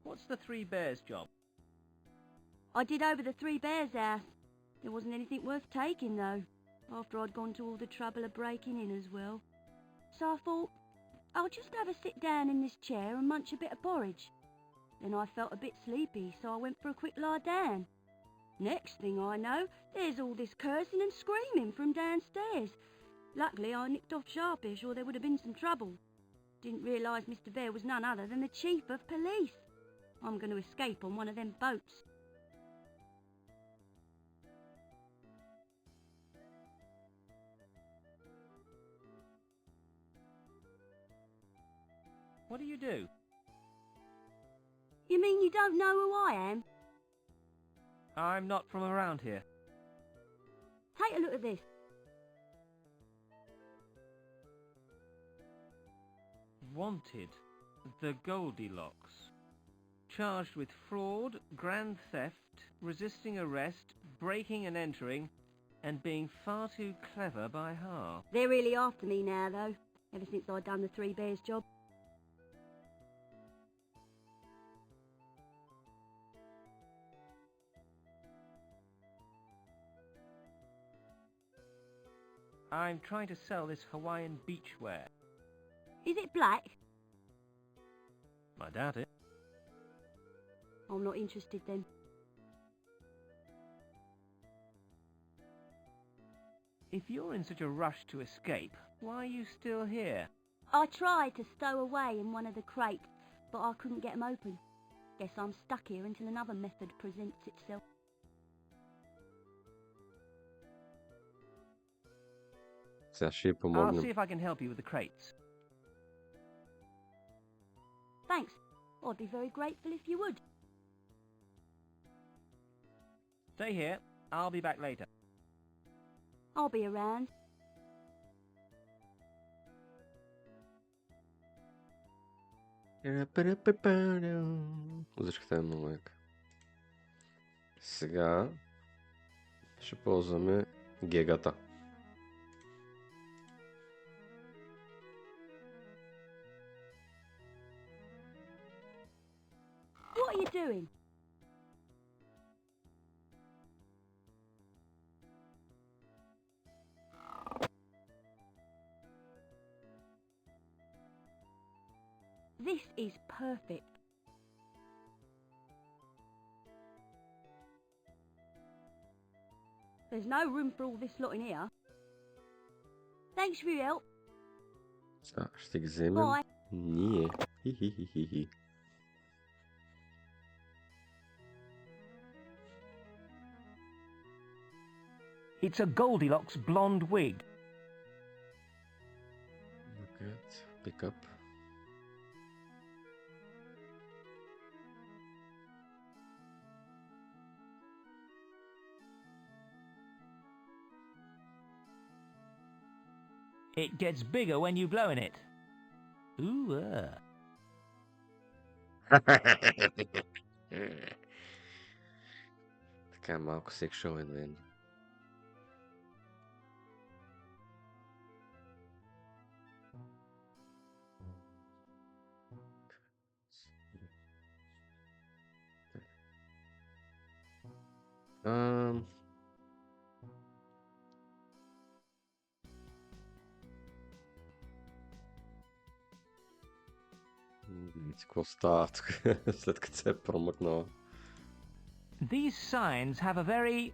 What's the Three Bears job? I did over the Three Bears house. There wasn't anything worth taking though, after I'd gone to all the trouble of breaking in as well. So I thought, I'll just have a sit down in this chair and munch a bit of porridge. Then I felt a bit sleepy, so I went for a quick lie down. Next thing I know, there's all this cursing and screaming from downstairs. Luckily I nipped off sharpish or there would have been some trouble. Didn't realise Mr. Bear was none other than the Chief of Police. I'm going to escape on one of them boats. What do you do? You mean you don't know who I am? I'm not from around here. Take a look at this. Wanted, the Goldilocks. Charged with fraud, grand theft, resisting arrest, breaking and entering, and being far too clever by half. They're really after me now, though, ever since I'd done the Three Bears job. I'm trying to sell this Hawaiian beachwear. Is it black? I doubt it. I'm not interested then. If you're in such a rush to escape, why are you still here? I tried to stow away in one of the crates, but I couldn't get 'em open. Guess I'm stuck here until another method presents itself. Сега ще й I'll помогнем. see if I can help you with the crates. Thanks. I'd be very grateful if you would. Stay here. I'll be back later. I'll be around. Музичката е много яка. Сега ще ползваме гегата. What are you doing? This is perfect. There's no room for all this lot in here. Thanks for your help. Сега ще ги вземем Bye. ние. Хи-хи-хи-хи. It's a Goldilocks blonde wig. Look at, pick up. It gets bigger when you blow in it. Ooh, Така малко сексуален мен. Видите какво става тук, след като се е промъкнала. These signs have a very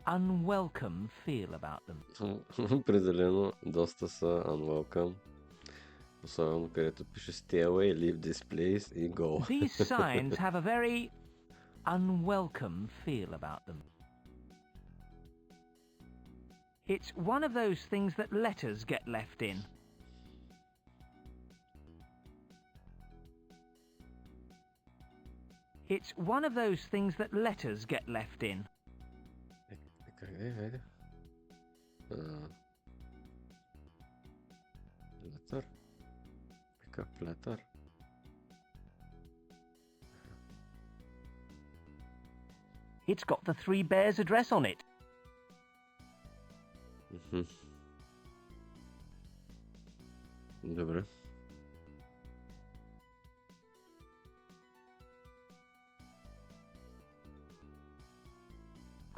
unwelcome feel about them. Определено доста са unwelcome. Особено където пише stay away, leave this place и go. These signs have a very unwelcome feel about them. It's one of those things that letters get left in. It's one of those things that letters get left in. Къде? Letter. Pick up letter. It's got the Three Bears address on it. Добре.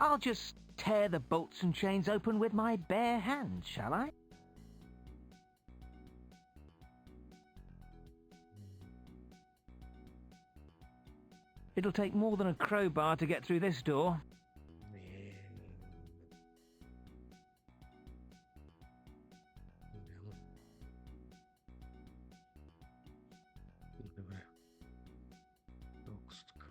I'll just tear the bolts and chains open with my bare hands, shall I? It'll take more than a crowbar to get through this door. Добре. Толкова тук.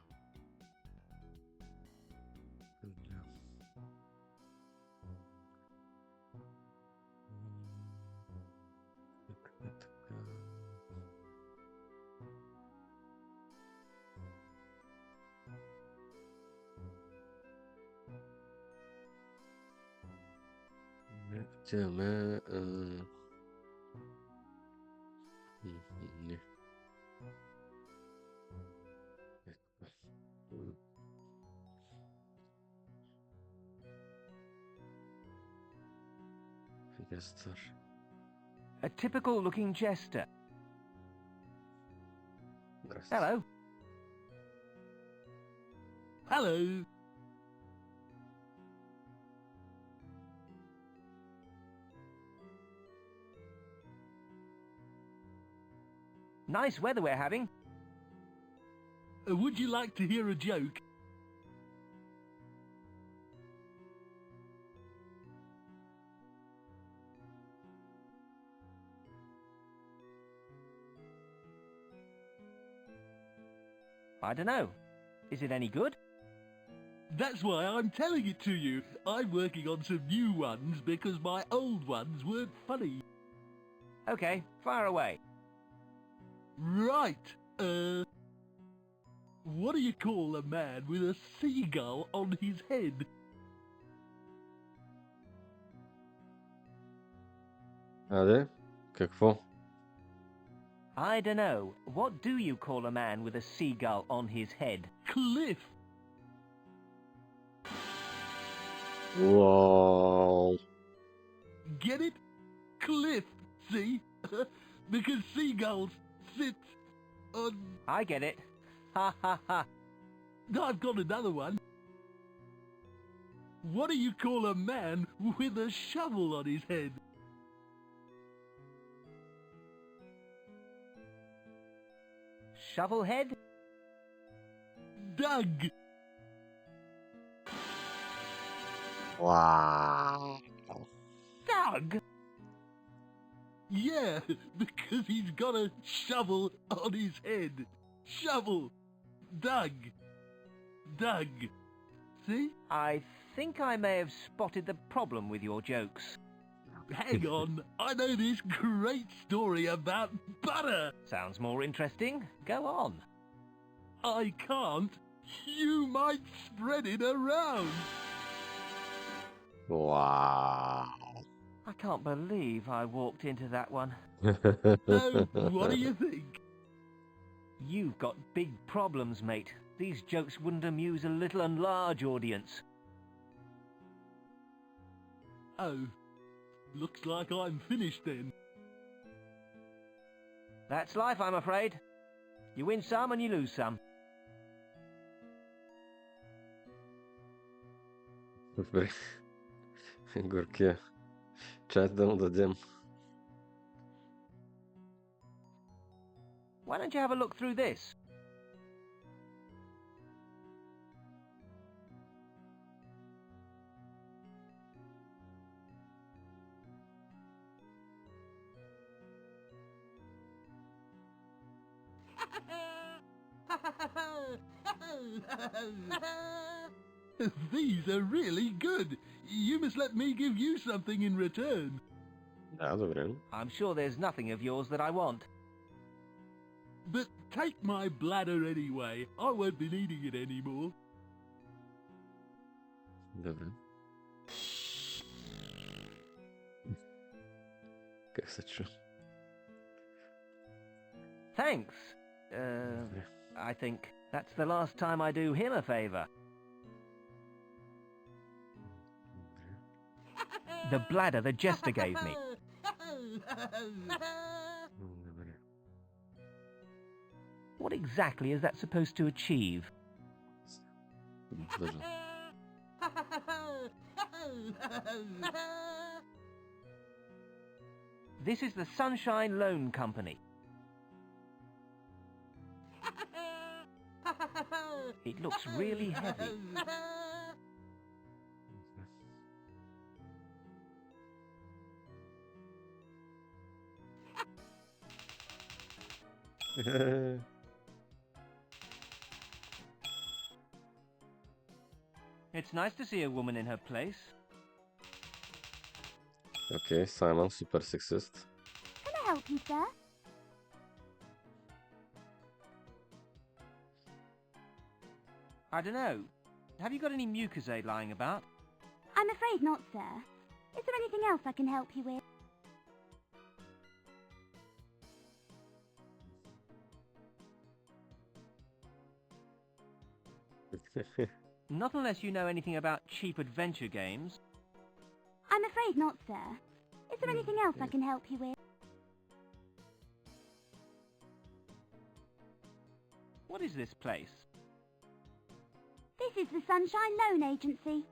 Отиваме... Jester. A typical-looking jester. Здрасте. Hello. Hello. Nice weather we're having. Would you like to hear a joke? I don't know. Is it any good? That's why I'm telling it to you. I'm working on some new ones because my old ones weren't funny. Okay, fire away. Right. What do you call a man with a seagull on his head? Аде, какво? I don't know. What do you call a man with a seagull on his head? Cliff. Wow. Get it? Cliff, see? Because seagulls sit on... I get it. Ha ha ha. I've got another one. What do you call a man with a shovel on his head? Shovelhead? Doug. Wow. Doug? Yeah, because he's got a shovel on his head. Shovel. Doug. Doug. See? I think I may have spotted the problem with your jokes. Hang on, I know this great story about butter. Sounds more interesting. Go on. I can't. You might spread it around. Wow. I can't believe I walked into that one. So, what do you think? You've got big problems, mate. These jokes wouldn't amuse a little and large audience. Oh, looks like I'm finished then. That's life, I'm afraid. You win some and you lose some. Добре. Горкия. Част да му дадем. Why don't you have a look through this? These are really good. You must let me give you something in return. Да, добре. I'm sure there's nothing of yours that I want. But take my bladder anyway. I won't be needing it anymore. Добре. Как се чу? Thanks. I think that's the last time I do him a favour. The bladder the jester gave me. Добре. What exactly is that supposed to achieve? Длъжен. This is the Sunshine Loan Company. It looks really heavy. It's nice to see a woman in her place. Окей, Саймън, супер сексист. Can I help you, sir? I don't know. Have you got any mucosade lying about? I'm afraid not, sir. Is there anything else I can help you with? Not unless you know anything about cheap adventure games. I'm afraid not, sir. Is there anything else I can help you with? What is this place? This is the Sunshine Loan Agency.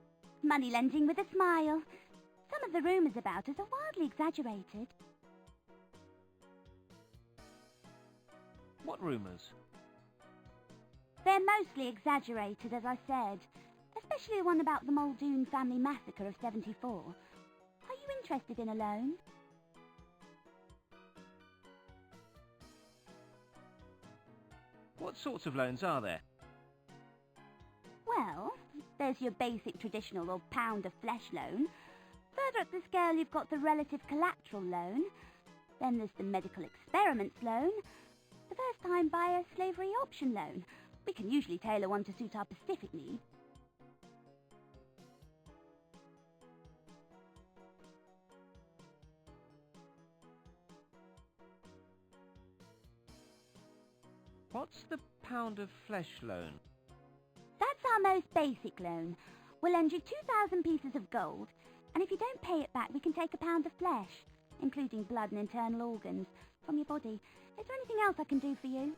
Money lending with a smile. Some of the rumours about us are wildly exaggerated. What rumours? They're mostly exaggerated, as I said. Especially the one about the Muldoon family massacre of 74. Are you interested in a loan? What sorts of loans are there? Well, there's your basic traditional or pound of flesh loan. Further up the scale you've got the relative collateral loan. Then there's the medical experiments loan. The first time buyer slavery option loan. We can usually tailor one to suit our specific needs. What's the pound of flesh loan? That's our most basic loan. We'll lend you 2,000 pieces of gold, and if you don't pay it back, we can take a pound of flesh, including blood and internal organs, from your body. Is there anything else I can do for you?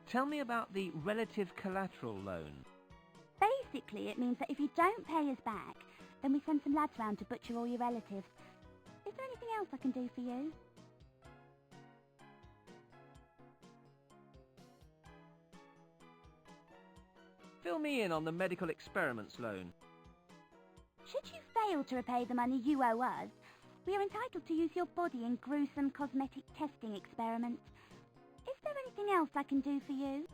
Tell me about the relative collateral loan. Basically, it means that if you don't pay us back, then we send some lads round to butcher all your relatives. Is there anything else I can do for you? Fill me in on the medical experiments loan. Should you fail to repay the money you owe us, we are entitled to use your body in gruesome cosmetic testing experiments. Is there anything else I can do for you?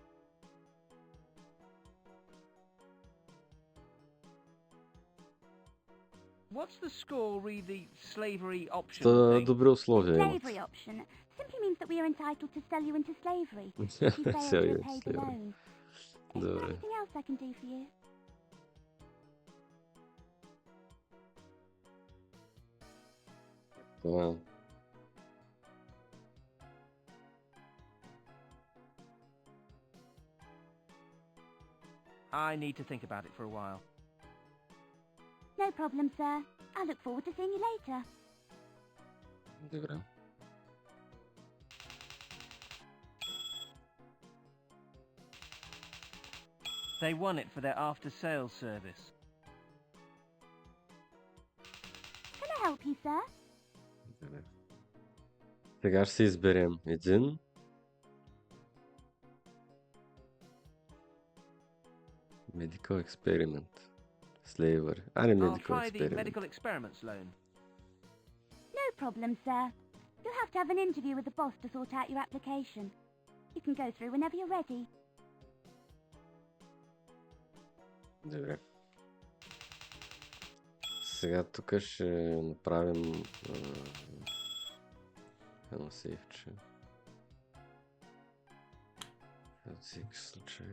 What's the score re the slavery option Та thing? добри условия имат. Slavery option simply means that we are entitled to sell you into slavery if you fail to Сели, repay the сели. loan. Is there Добре. anything else I can do for you? Това. I need to think about it for a while. No problem, sir. I look forward to seeing you later. Добре. They won it for their after-sales service. Can I help you, sir? Добре. Сега ще си изберем един. Medical experiment. Slavery. Али I'll medical try the experiment. medical experiments loan. No problem, sir. You'll have to have an interview with the boss to sort out your application. You can go through whenever you're ready. Добре. Сега тук ще направим едно сейвче. За всеки случай.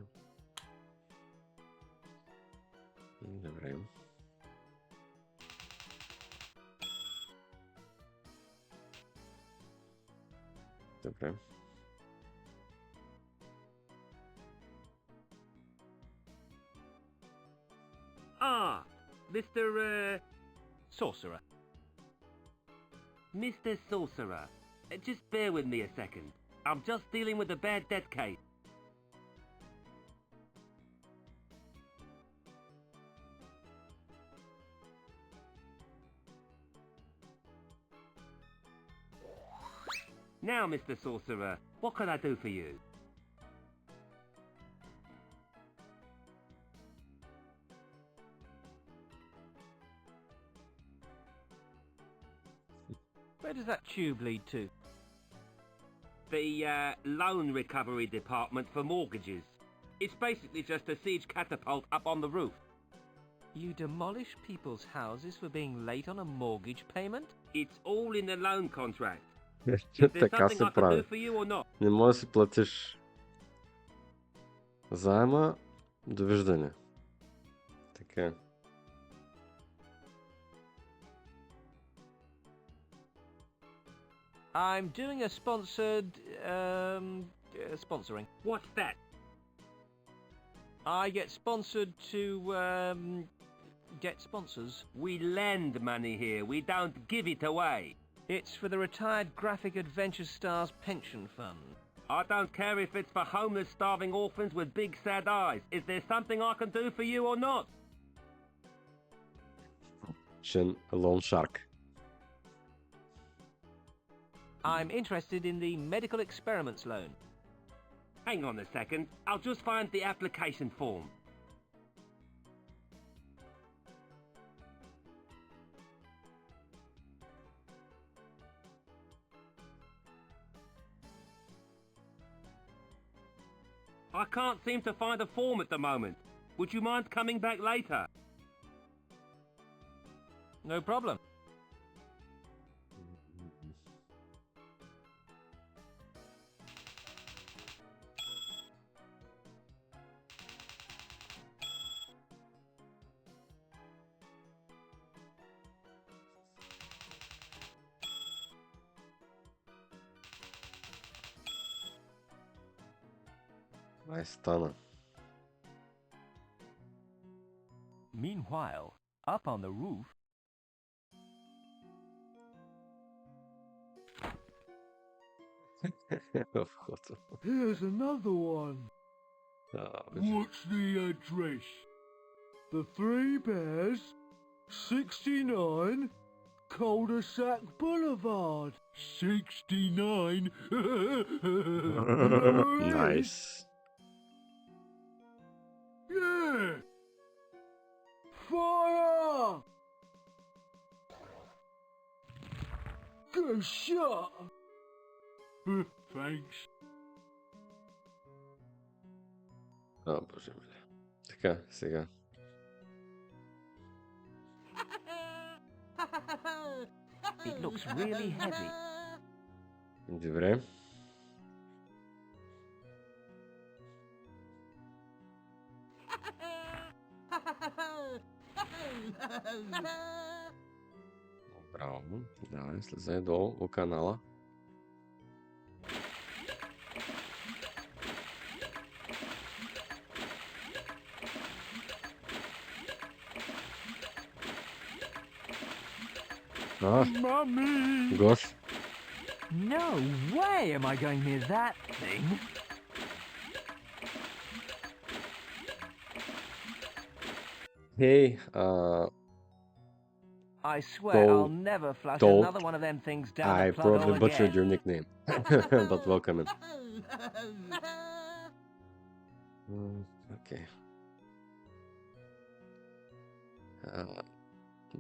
Добре. Добре. Ah, Mr. Sorcerer. Mr. Sorcerer. Just bear with me a second. I'm just dealing with a bad debt case. Now, Mr. Sorcerer, what can I do for you? Where does that tube lead to? The loan recovery department for mortgages. It's basically just a siege catapult up on the roof. You demolish people's houses for being late on a mortgage payment? It's all in the loan contract. Is there Така something се I can do прави. for you or not? Не можеш да си платиш заема, довиждане. Така. I'm doing a sponsored, sponsoring. What's that? I get sponsored to, get sponsors. We lend money here, we don't give it away. It's for the Retired Graphic Adventure Stars Pension Fund. I don't care if it's for homeless, starving orphans with big sad eyes. Is there something I can do for you or not? A loan shark. I'm interested in the medical experiments loan. Hang on a second, I'll just find the application form. I can't seem to find a form at the moment. Would you mind coming back later? No problem. Стана. Meanwhile, up on the roof, Here's another one. What's the address? The Three Bears, 69 Cul-de-sac Boulevard. 69? Nice. Yeah! Fire! Good shot! Thanks. О, боже миле. Така, сега. it looks really heavy. Добре. Браво. Давай, слезай долу по канала. Mummy! Gosh. No way am I going near that thing. Hey, I swear I'll never flush another one of them things down I the plug probably butchered again. your nickname, but welcome in. Okay.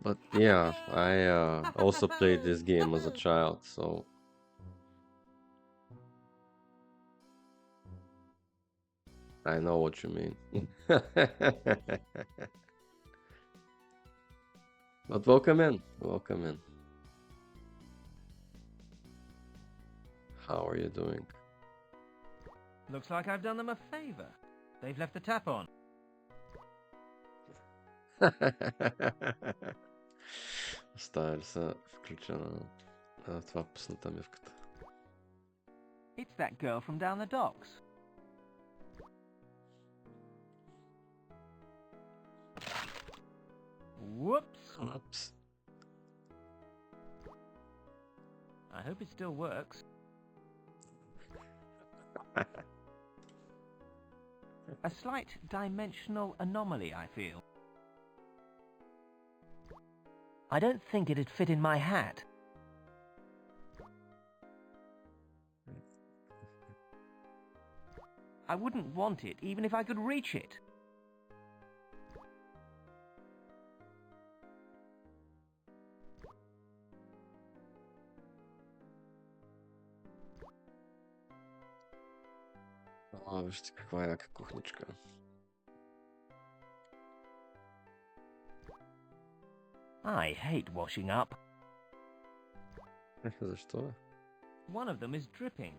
But yeah, I also played this game as a child, so I know what you mean. But welcome in, welcome in. How are you doing? Looks like I've done them a favor. They've left the tap on. Оставя ли са включена това пусната мивката? It's that girl from down the docks. Whoops. Oops. I hope it still works. A slight dimensional anomaly, I feel. I don't think it'd fit in my hat. I wouldn't want it, even if I could reach it. Вижте каква яка кухничка. I hate washing up. Защо? One of them is dripping.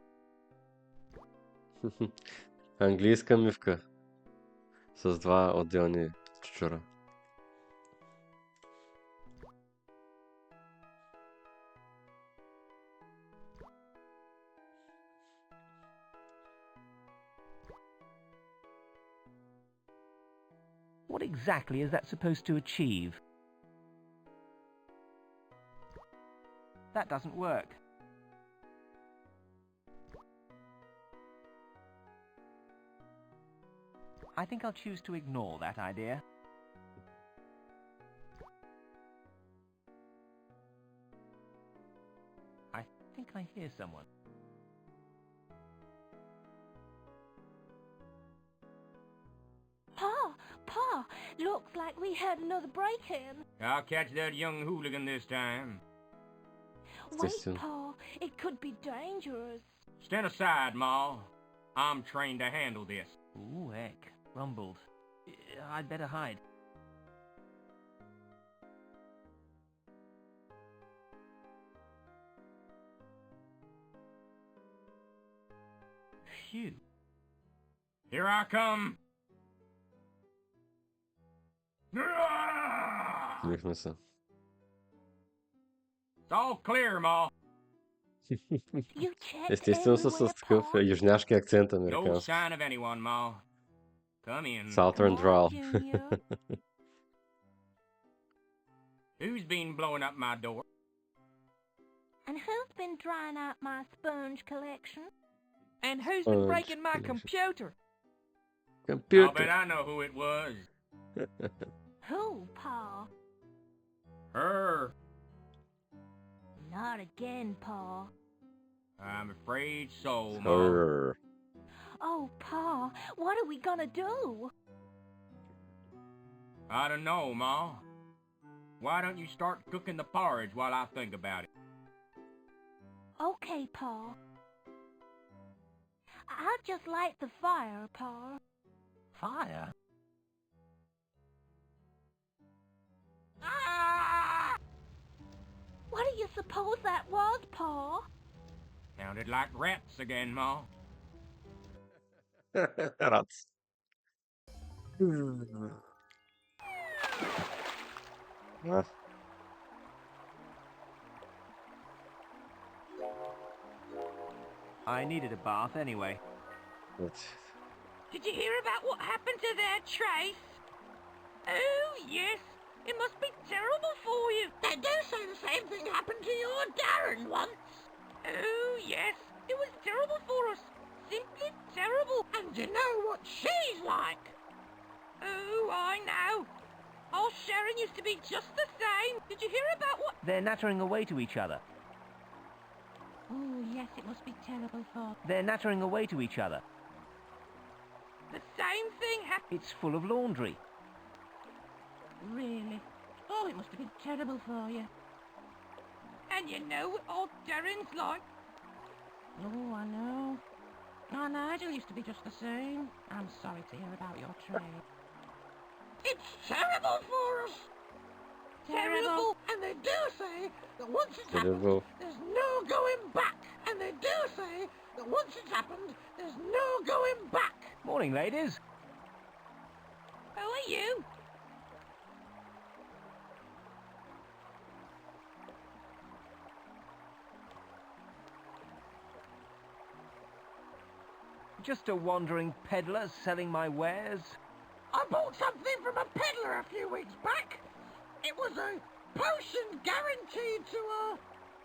Английска мивка. С два отделни чучура. What exactly is that supposed to achieve? That doesn't work. I think I'll choose to ignore that idea. I think I hear someone. Pa, looks like we had another break-in. I'll catch that young hooligan this time. Wait, Pa, it could be dangerous. Stand aside, Ma. I'm trained to handle this. Ooh, heck. Rumbled. I'd better hide. Phew. Here I come. Смихна се. It's all clear, Ma. Естествено с такъв южняшки акцент No американски. sign of anyone, Ma. Come in. Southern drawl. Who's been blowing up my door? And who's been drying out my sponge collection? And who's been breaking my computer? I'll bet I know who it was. Who, Pa? Her. Not again, Pa. I'm afraid so, Ma. Her. Oh, Pa, what are we gonna do? I don't know, Ma. Why don't you start cooking the porridge while I think about it? Okay, Pa. I'll just light the fire, Pa. Fire? Ah! What do you suppose that was, Pa? Sounded like rats again, Ma. Rats. I needed a bath anyway. Did you hear about what happened to their trace? Oh, yes. It must be terrible for you. They do say the same thing happened to your Darren once. Oh, yes. It was terrible for us. Simply terrible. And you know what she's like? Oh, I know. Our Sharon used to be just the same. Did you hear about what... They're nattering away to each other. Oh, yes, it must be terrible for... They're nattering away to each other. The same thing happened... It's full of laundry. Really? Oh, it must have been terrible for you. And you know what old Darren's like? Oh, I know. Oh, Nigel used to be just the same. I'm sorry to hear about your trade. It's terrible for us! Terrible! And they do say that once it's happened, there's no going back! And they do say that once it's happened, there's no going back! Morning, ladies. Who are you? Just a wandering peddler selling my wares. I bought something from a peddler a few weeks back. It was a potion guaranteed to,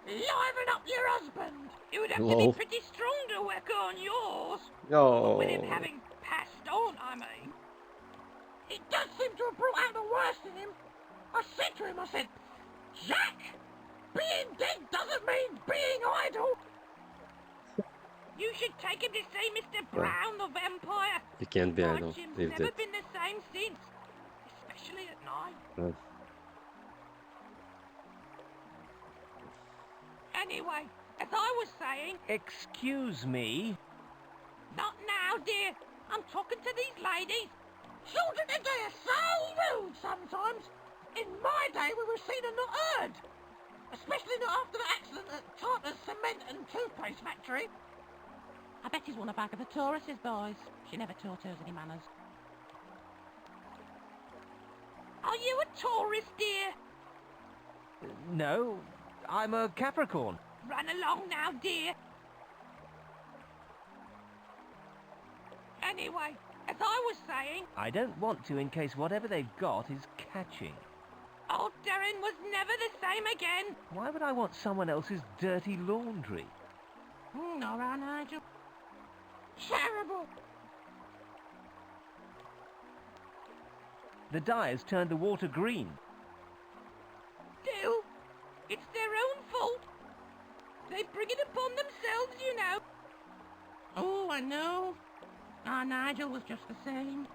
liven up your husband. It would have to be pretty strong to work on yours. No. With him having passed on, I mean. It does seem to have brought out the worst in him. I said to him, I said, Jack, being dead doesn't mean being idle. You should take him to see Mr. Brown, the vampire. He can't be idle. Jim's He's never dead. been the same since, especially at night. No. Anyway, as I was saying... Excuse me? Not now, dear. I'm talking to these ladies. Children today are so rude sometimes. In my day, we were seen and not heard. Especially not after the accident at Tartar's cement and toothpaste factory. I bet he's won a bag of the Taurus's boys. She never taught us any manners. Are you a Taurus, dear? No, I'm a Capricorn. Run along now, dear. Anyway, As I was saying, I don't want to in case whatever they've got is catching. old Darren was never the same again. Why would I want someone else's dirty laundry? All right, Nigel. Terrible. The dye has turned the water green. Do. It's their own fault. They bring it upon themselves, you know. Oh, I know. Our Nigel was just the same.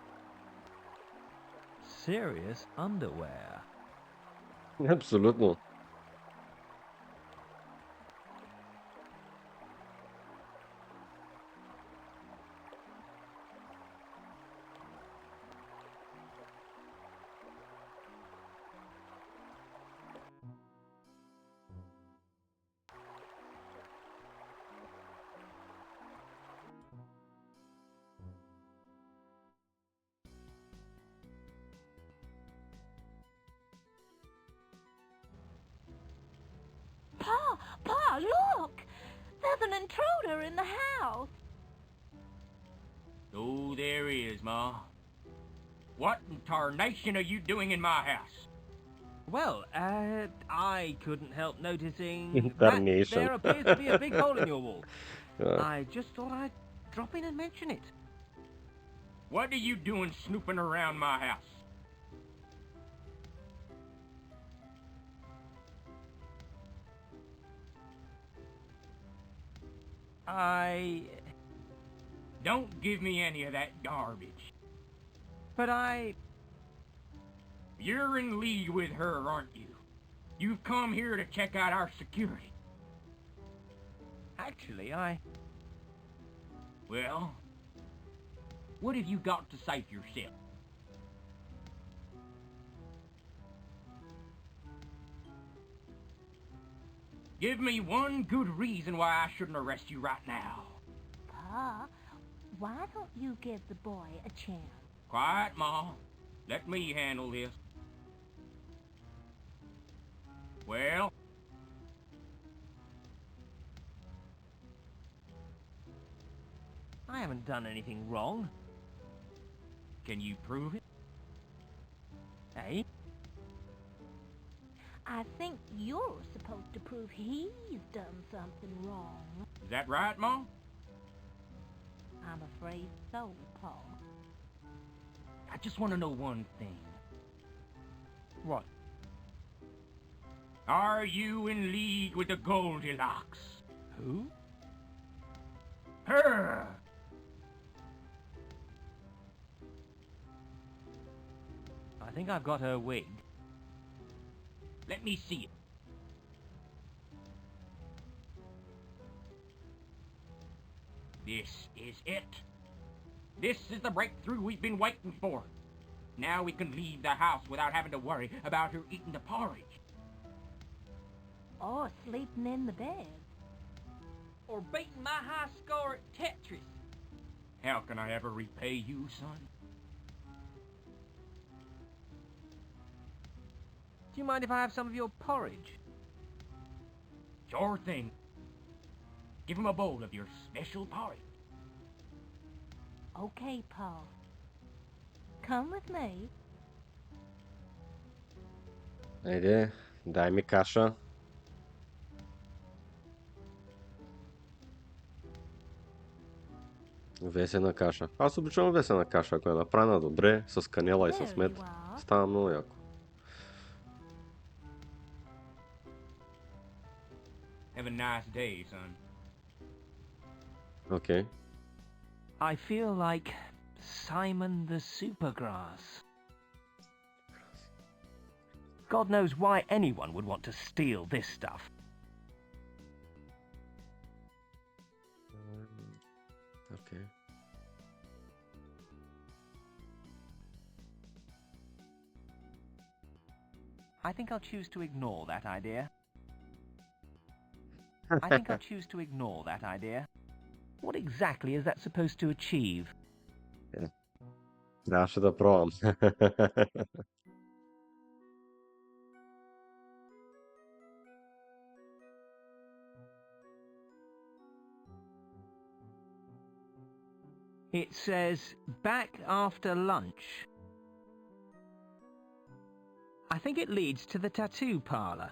Serious underwear. Абсолютно. Pa, look! There's an intruder in the house. Oh, there is, Ma. What in tarnation are you doing in my house? Well, I couldn't help noticing that Tarnation. there appears to be a big hole in your wall. I just thought I'd drop in and mention it. What are you doing snooping around my house? Don't give me any of that garbage. But You're in league with her, aren't you? You've come here to check out our security. Actually, Well, what have you got to say for yourself? Give me one good reason why I shouldn't arrest you right now. Pa, why don't you give the boy a chance? Quiet, Ma. Let me handle this. Well? I haven't done anything wrong. Can you prove it? Eh? I think you're supposed to prove he's done something wrong. Is that right, Ma? I'm afraid so, Paul. I just want to know one thing. What? Are you in league with the Goldilocks? Who? Her! I think I've got her wig. Let me see it. This is it. This is the breakthrough we've been waiting for. Now we can leave the house without having to worry about her eating the porridge. Or sleeping in the bed. Or beating my high score at Tetris. How can I ever repay you, son? Do you mind if I have some of your porridge? Sure thing. Give him a bowl of your special porridge. Okay, Paul. Come with me. Айде, дай ми каша. Весена каша. Аз обичам весена каша, ако е направена добре, с канела и с мед. Става много яко. Have a nice day, son. Окей. I feel like Sаймън the Supergrass. God knows why anyone would want to steal this stuff. Okay. I think I'll choose to ignore that idea. I think I'll choose to ignore that idea. What exactly is that supposed to achieve? Трябваше да пробвам. It says back after lunch. I think it leads to the tattoo parlor.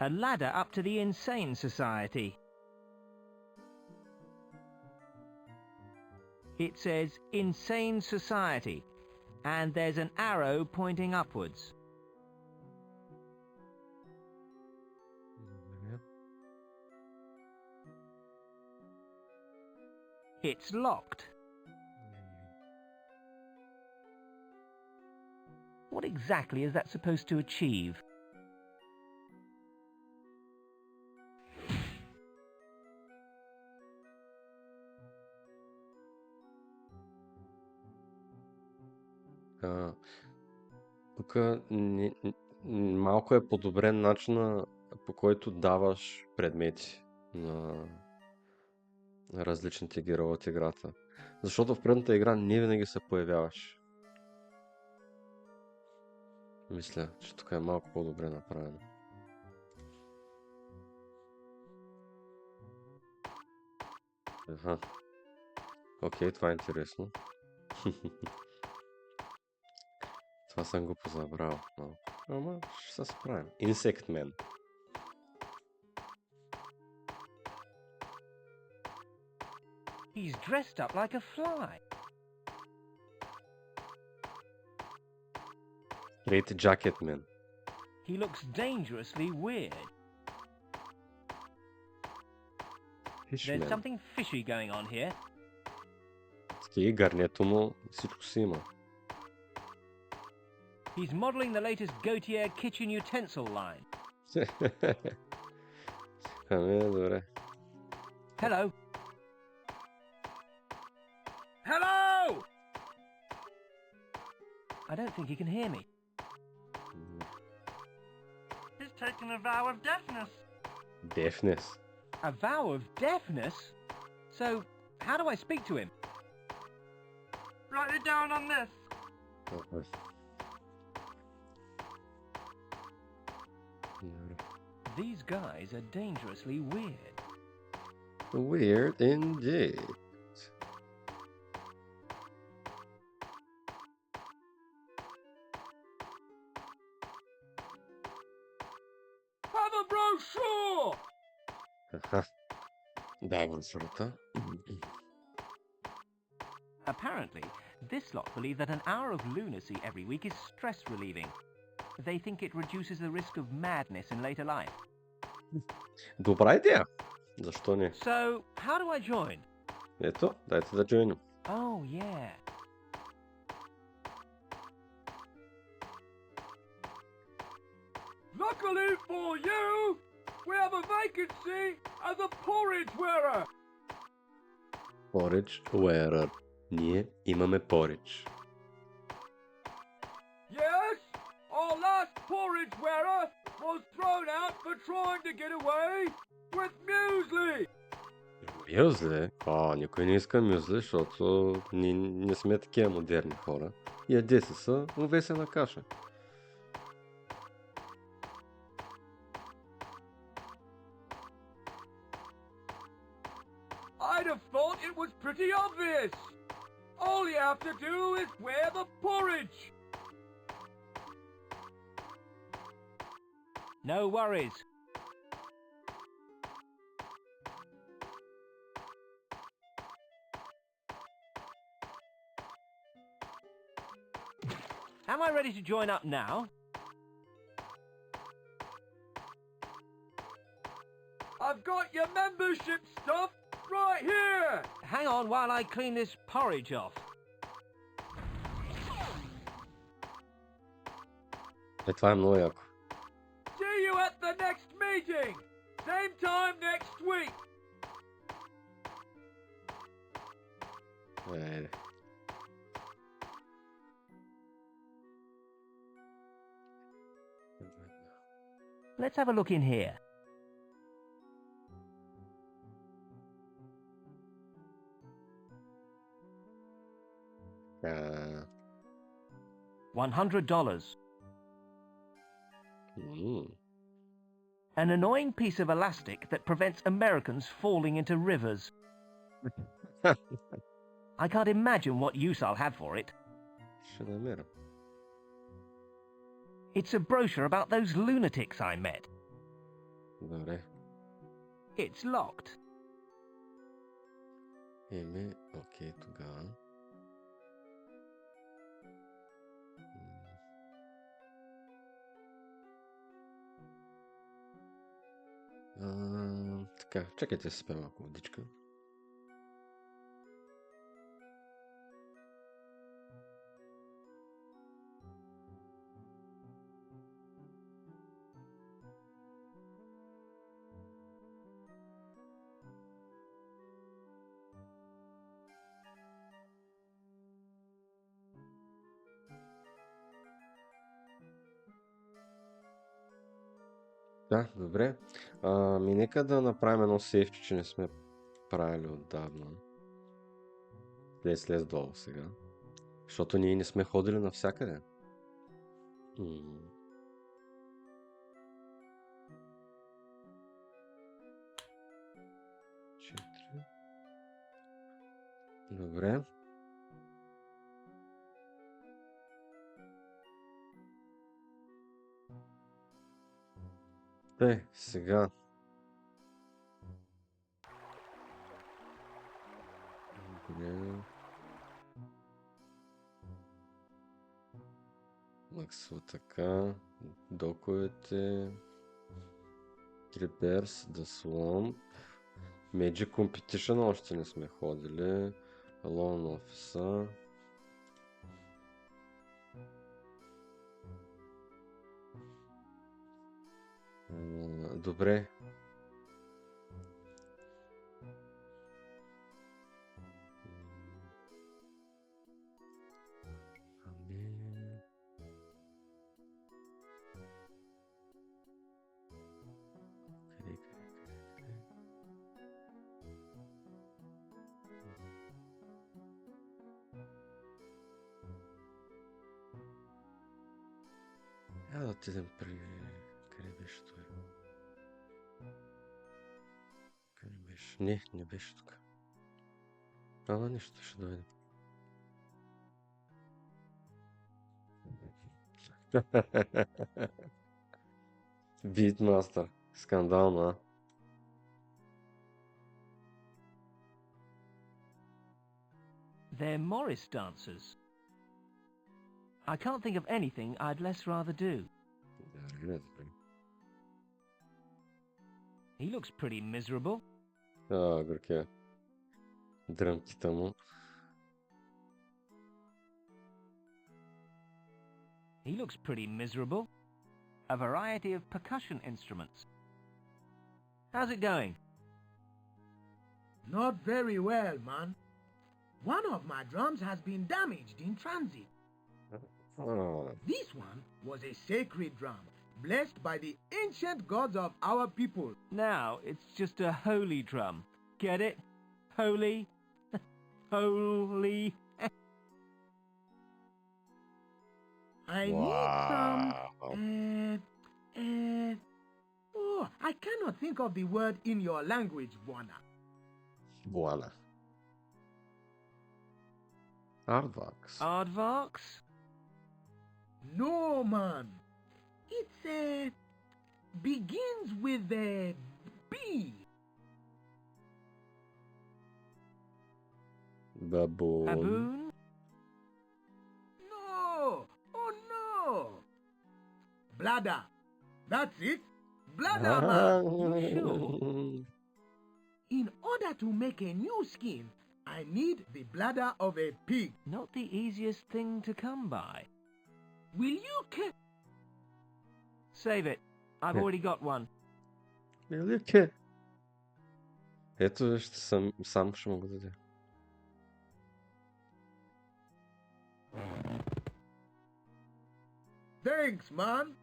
A ladder up to the insane society. It says insane society, and there's an arrow pointing upwards. It's locked. What exactly is that supposed to achieve? Тук малко е подобрен начина, по който даваш предмети на различните герои от играта. Защото в предната игра не винаги се появяваш. Мисля, че тук е малко по-добре направено. Аха. Окей, това е интересно. Това съм го позабрал малко. Ама ще се справим. Insect Man. He's dressed up like a fly. Straight Jacket Man. He looks dangerously weird. There's something fishy going on here. Стиги гарнето му, всичко си има. He's modelling the latest Gautier kitchen utensil line. Ами, добре. Hello. Hello! I don't think he can hear me. He's taken a vow of deafness. Deafness. A vow of deafness? So, how do I speak to him? Write it down on this. These guys are dangerously weird. Weird indeed. Have a brochure! Да, брошурата. Apparently, this lot believe that an hour of lunacy every week is stress relieving. They think it reduces the risk of madness in later life. Добра идея. Защо не? So, how do I join? Ето, дайте да join. Oh, yeah. Luckily for you, we have a vacancy as a porridge wearer. Porridge wearer. Ние имаме porridge. Yes, our last porridge wearer was thrown out for trying to get away with muesli. Мюзли? Никой не иска мюзли, защото не сме такива модерни хора. Яде си са овесена каша. I'd have thought it was pretty obvious. All you have to do is wear the porridge. No worries. Am I ready to join up now? I've got your membership stuff right here. Hang on while I clean this porridge off. Това е много яко. See you at the next meeting. Same time next week. Айде. Let's have a look in here. $100. An annoying piece of elastic that prevents Americans falling into rivers. I can't imagine what use I'll have for it. Ще намеря. It's a brochure about those lunatics I met. Добре. It's locked. Окей, тогава. Така, чакайте се спя малко водичка. Да, добре. Нека да направим едно сейфче, че не сме правили отдавна. Слез долу сега. Защото ние не сме ходили навсякъде. Четири. Добре. Сега. Максо така. Доковете. Триберс, The Swamp. Magic Competition още не сме ходили. Alone Office. Добре. Да отидем при... Къде беше той? Къде беше? Не беше тук. Ама нищо, ще дойде. Битмастър. Скандална. They're Morris dancers. I can't think of anything I'd less rather do. He looks pretty miserable. Горкия. Дръмките му. He looks pretty miserable. A variety of percussion instruments. How's it going? Not very well, man. One of my drums has been damaged in transit. This one was a sacred drum, blessed by the ancient gods of our people. Now it's just a holy drum. Get it? Holy? Holy? I need some... I cannot think of the word in your language, Buana. Buana. Aardvarks. Aardvarks? No, man. It's begins with a B. Baboon. Baboon? No. Oh, no. Bladder. That's it. Bladder, man. Sure. In order to make a new skin, I need the bladder of a pig. Not the easiest thing to come by. Will you Save it. I've already got one. Велике. Ето вижте, сам ще мога да дадя. Thanks, man.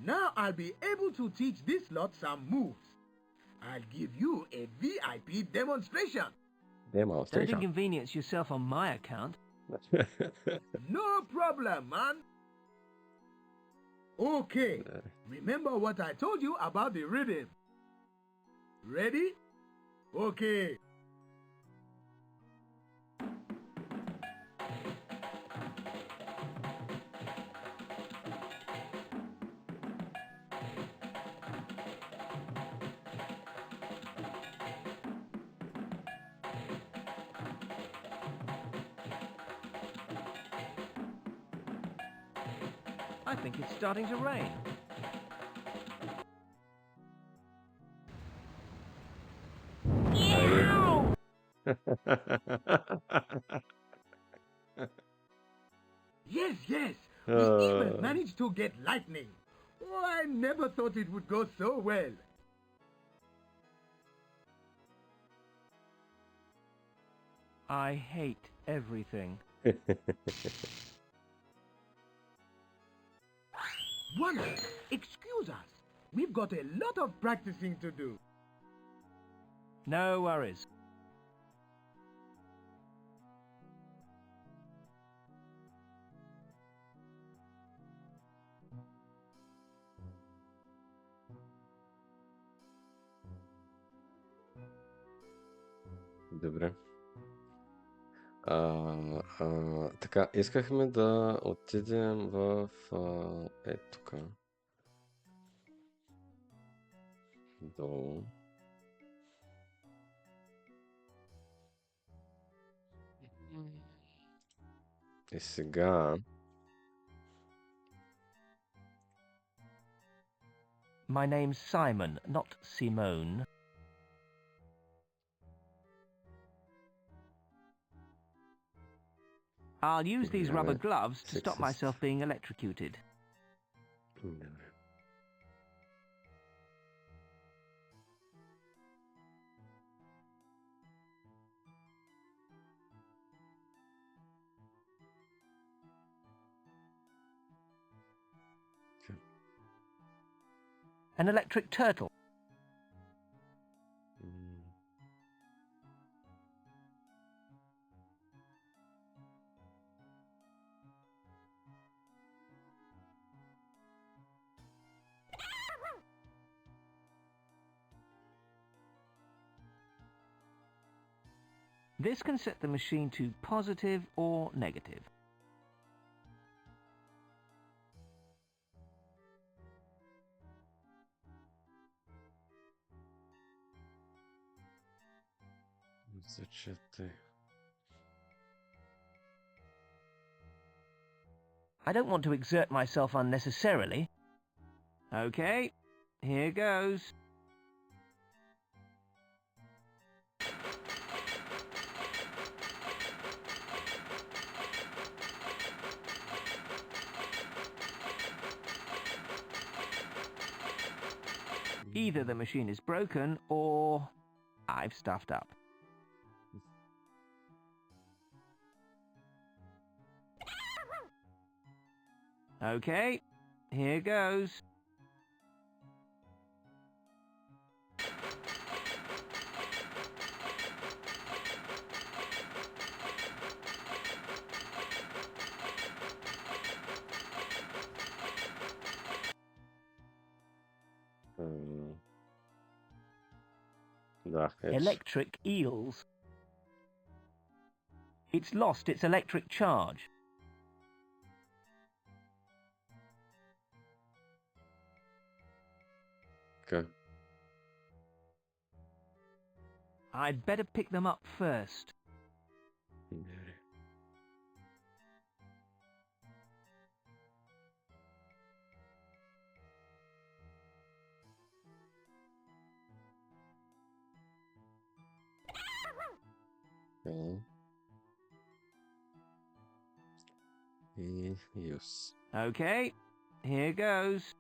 Now I'll be able to teach this lot some moves. I'll give you a VIP demonstration. Don't inconvenience yourself on my account. No problem, man. Okay. Remember what I told you about the rhythm. Ready? Okay. I think it's starting to rain. Yes, yes. We even managed to get lightning. Oh, I never thought it would go so well. I hate everything. Wonder, excuse us. We've got a lot of practicing to do. No worries. Добре. Така, искахме да отидем в тук. Долу. И сега... My name's Simon, not Simone. I'll use these rubber gloves to stop myself being electrocuted. An electric turtle. This can set the machine to positive or negative. I don't want to exert myself unnecessarily. Okay, here goes. Either the machine is broken or I've stuffed up. Okay, here goes. Electric eels. It's lost its electric charge. Okay. I'd better pick them up first. Okay. Use. Okay, here goes.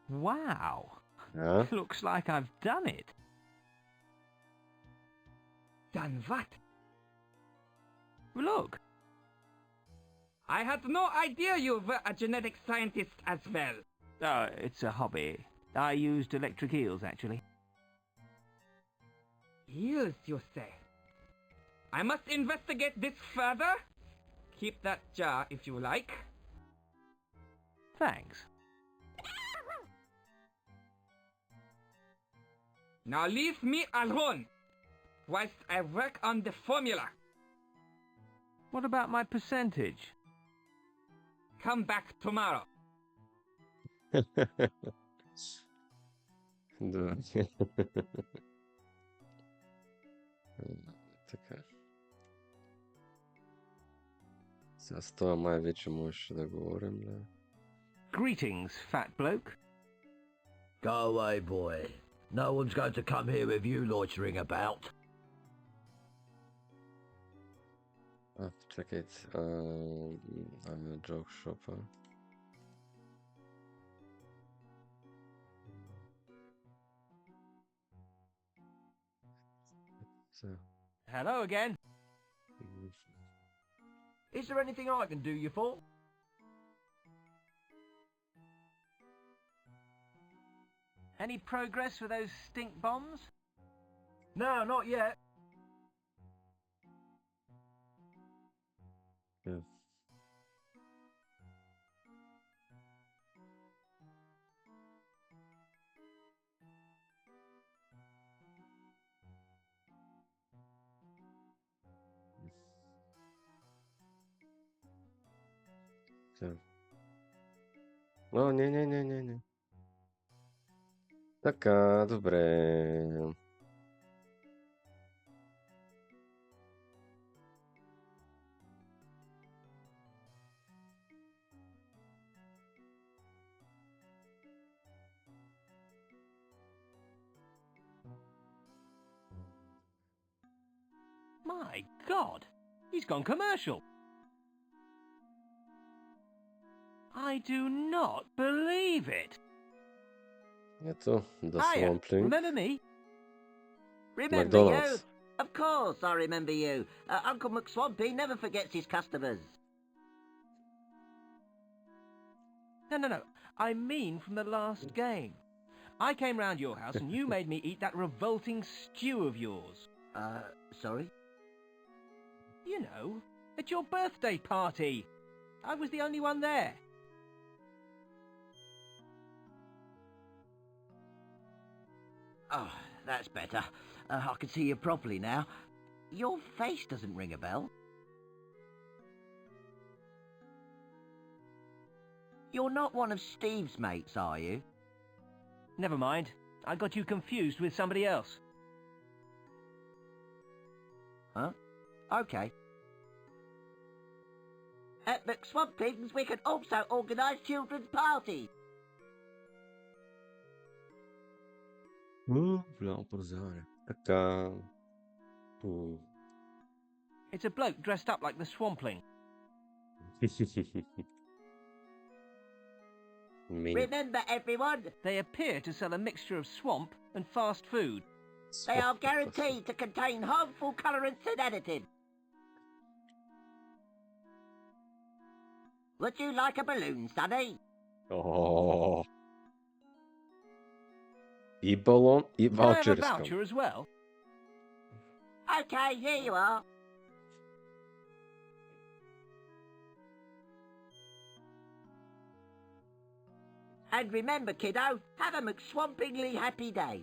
Wow. Huh? Looks like I've done it. Done what? Look. I had no idea you were a genetic scientist as well. Oh, it's a hobby. I used electric eels, actually. Eels, you say? I must investigate this further. Keep that jar if you like. Thanks. Now leave me alone, whilst I work on the formula. What about my percentage? Come back tomorrow. Да. Така. Сега с това май вече можеше да говорим, да. Greetings, fat bloke. Go away, boy. No one's going to come here with you loitering about. Чакайте. Joke shopper. So. Hello again. Is there anything I can do you for? Any progress with those stink bombs? No, not yet. Yeah. О, не. Така, добре. My God, he's gone commercial. I do not believe it. Ето, The Hiya, Swampling. remember me? Remember McDonald's. you? Of course I remember you. Uncle McSwampy never forgets his customers. No. I mean from the last game. I came round your house and you made me eat that revolting stew of yours. Sorry? You know, at your birthday party. I was the only one there. Oh, that's better. I can see you properly now. Your face doesn't ring a bell. You're not one of Steve's mates, are you? Never mind. I got you confused with somebody else. Huh? Okay. At McSwamping's, we can also organise children's parties. Голямо поразяване. Така. It's a bloke dressed up like the Swampling. Remember, everyone, They appear to sell a mixture of swamp and fast food. they are guaranteed to contain harmful colourants and additives. Would you like a balloon, Sonny? О. И балон, и Can I have a ваучер voucher искам. as well? Okay, here you are. And remember, kiddo, have a McSwampingly happy day.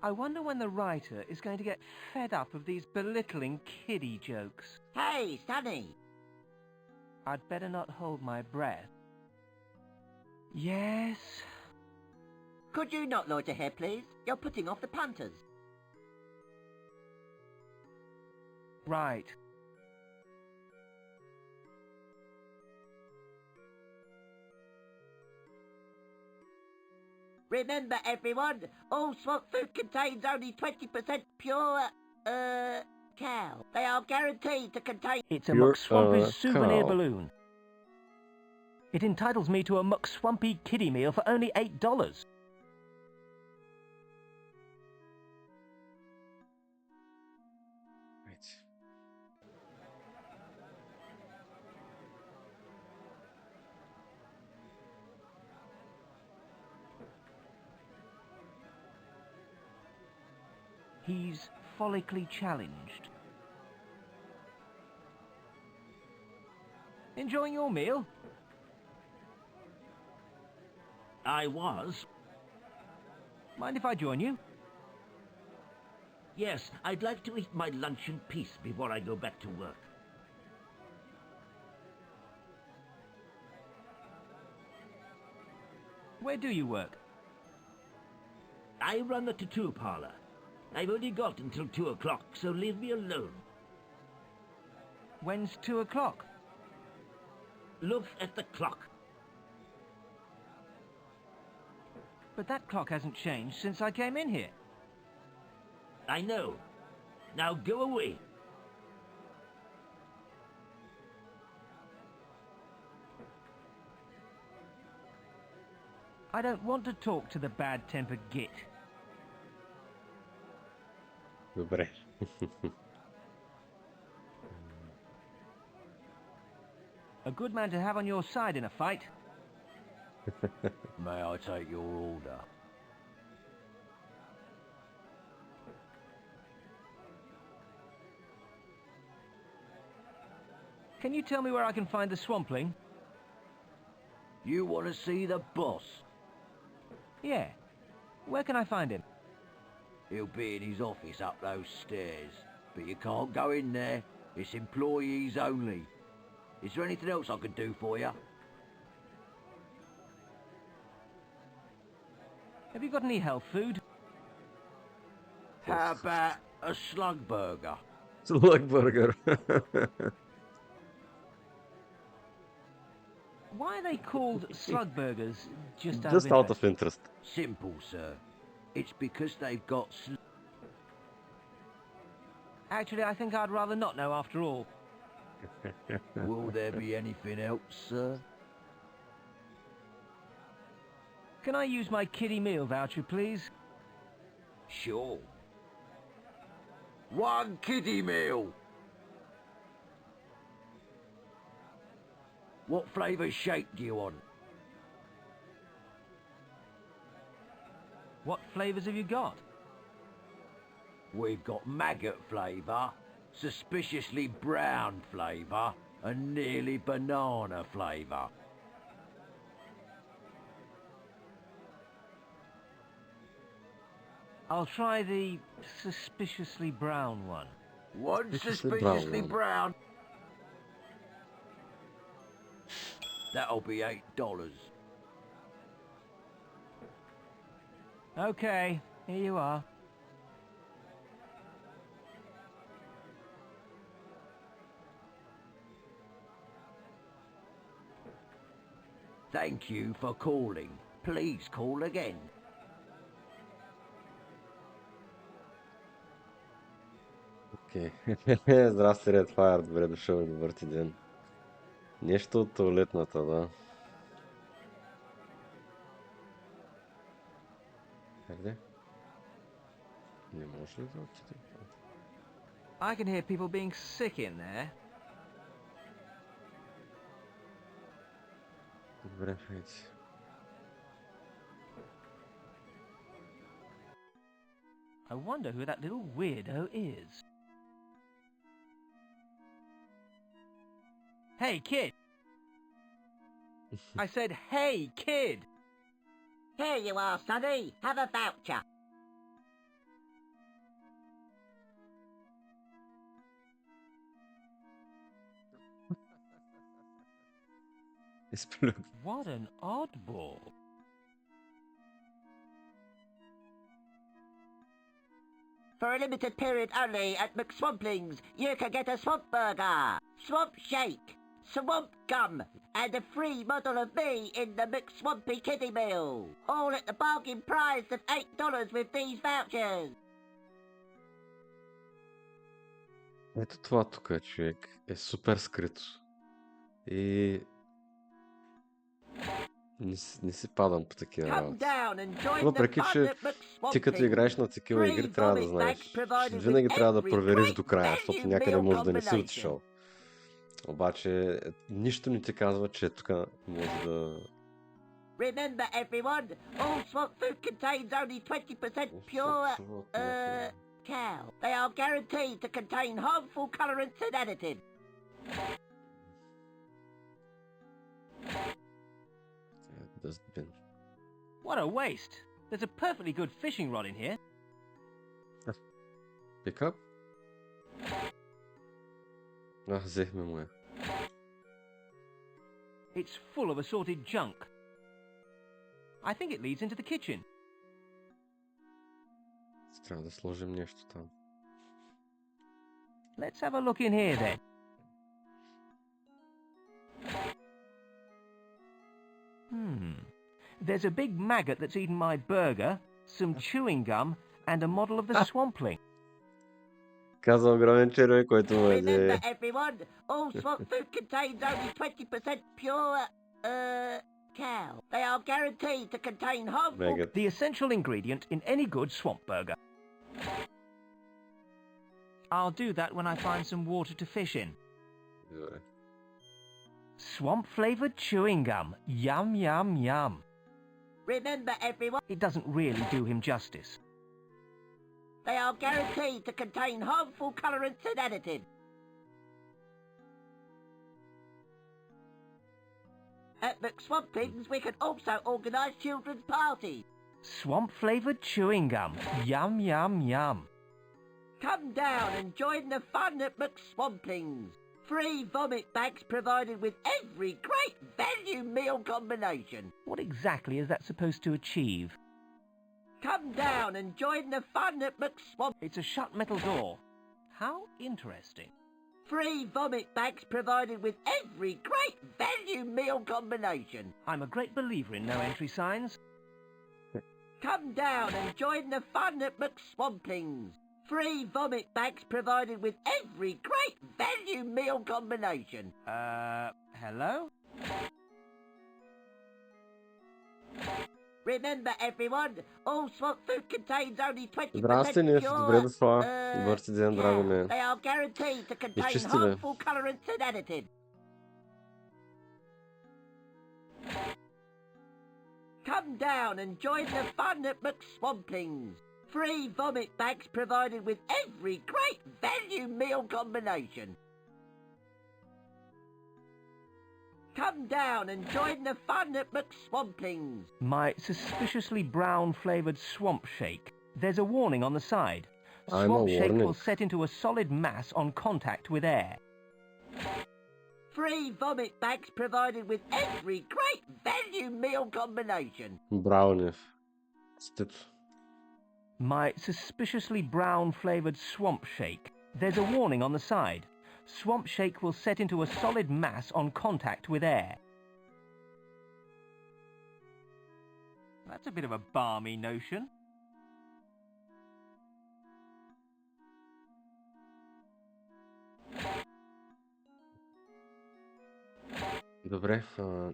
I wonder when the writer is going to get fed up of these belittling kiddie jokes. Hey, Sonny. I'd better not hold my breath. Yes? Could you not loiter here, please? You're putting off the punters. Right. Remember, everyone, all swamp food contains only 20% pure, cow. They are guaranteed to contain... It's a Pure, McSwampy souvenir cow. balloon. It entitles me to a McSwampy kiddie meal for only $8. He's follically challenged. Enjoying your meal? I was. Mind if I join you? Yes, I'd like to eat my lunch in peace before I go back to work. Where do you work? I run the tattoo parlor. I've only got until 2 o'clock, so leave me alone. When's 2 o'clock? Look at the clock. But that clock hasn't changed since I came in here. I know. Now go away. I don't want to talk to the bad-tempered git. Добре. A good man to have on your side in a fight. May I take your order? Can you tell me where I can find the swampling? You want to see the boss? Yeah. Where can I find him? He'll be in his office up those stairs, but you can't go in there. It's employees only. Is there anything else I can do for you? Have you got any health food? How about a slug burger? Slug burger. Why are they called slug burgers? Just out of interest. Simple, sir. It's because they've got Actually, I think I'd rather not know after all. Will there be anything else, sir? Can I use my kiddie meal voucher, please? Sure. 1 kiddie meal. What flavour shake do you want? What flavours have you got? We've got maggot flavour, suspiciously brown flavour, and nearly banana flavour. I'll try the suspiciously brown one. One suspiciously brown. That'll be $8. Okay, here you are. Thank you for calling. Please call again. Окей. Здрасти, Redfire. Добре дошъл и добър ти ден. Нещо от туалетната, да. Къде? Не може ли да отиде? I can hear people being sick in there. Добре, хайде. I wonder who that little weirdo is. Hey, kid! I said, hey, kid! Here you are, sonny. Have a voucher. What an oddball. For a limited period only at McSwampling's, you can get a swamp burger, swamp shake, swamp gum, and a free model of me in the McSwampy kiddie meal. All at the bargain price of $8 with these vouchers. Ето това тук, човек, е супер скрито. И не си падам по такива работи. Въпреки, че ти като играеш на такива игри, трябва да знаеш. Винаги трябва да провериш до края, защото някъде може да не си отишъл. Обаче, нищо не ти казва, че тук може да... Remember everyone, all swamp food contains only 20% pure, cow. They are guaranteed to contain harmful colorants and additives. Dustbin. What a waste! There's a perfectly good fishing rod in here. Pick up? Взехме му я. It's full of assorted junk. I think it leads into the kitchen. Трябва да сложим нещо там. Let's have a look in here then. There's a big maggot that's eaten my burger, some chewing gum, and a model of the swampling. Каза огромен червей, който му Remember everyone, all swamp food contains only 20% pure, cow. They are guaranteed to contain harmful... Maggot. The essential ingredient in any good swamp burger. I'll do that when I find some water to fish in. Добре. Swamp-flavored chewing gum. Yum, yum, yum. Remember everyone, It doesn't really do him justice. they are guaranteed to contain harmful colorants and additives. At McSwampings, we can also organise children's parties. Swamp-flavored chewing gum. Yum, yum, yum. Come down and join the fun at McSwampings. Free vomit bags provided with every great value meal combination. What exactly is that supposed to achieve? Come down and join the fun at McSwampings. It's a shut metal door. How interesting. Free vomit bags provided with every great value meal combination. I'm a great believer in no entry signs. Come down and join the fun at McSwampings. Free vomit bags provided with every great value meal combination. Hello? Remember everyone, all swamp food contains only 20% Здрасти, Неф, добре дошла. Добър ти ден, драго ми. They are guaranteed to contain Изчисти, бе. harmful colorants and additives. Come down and join the fun at McSwampings. Free vomit bags provided with every great value meal combination. Come down and join the fun at McSwampings. My suspiciously brown-flavoured swamp shake. There's a warning on the side. I'm a Swamp shake warning. will set into a solid mass on contact with air. Free vomit bags provided with every great value meal combination. Браво, Неф. Стито. My suspiciously brown-flavoured swamp shake. There's a warning on the side. Swamp shake will set into a solid mass on contact with air. That's a bit of a balmy notion. Добре,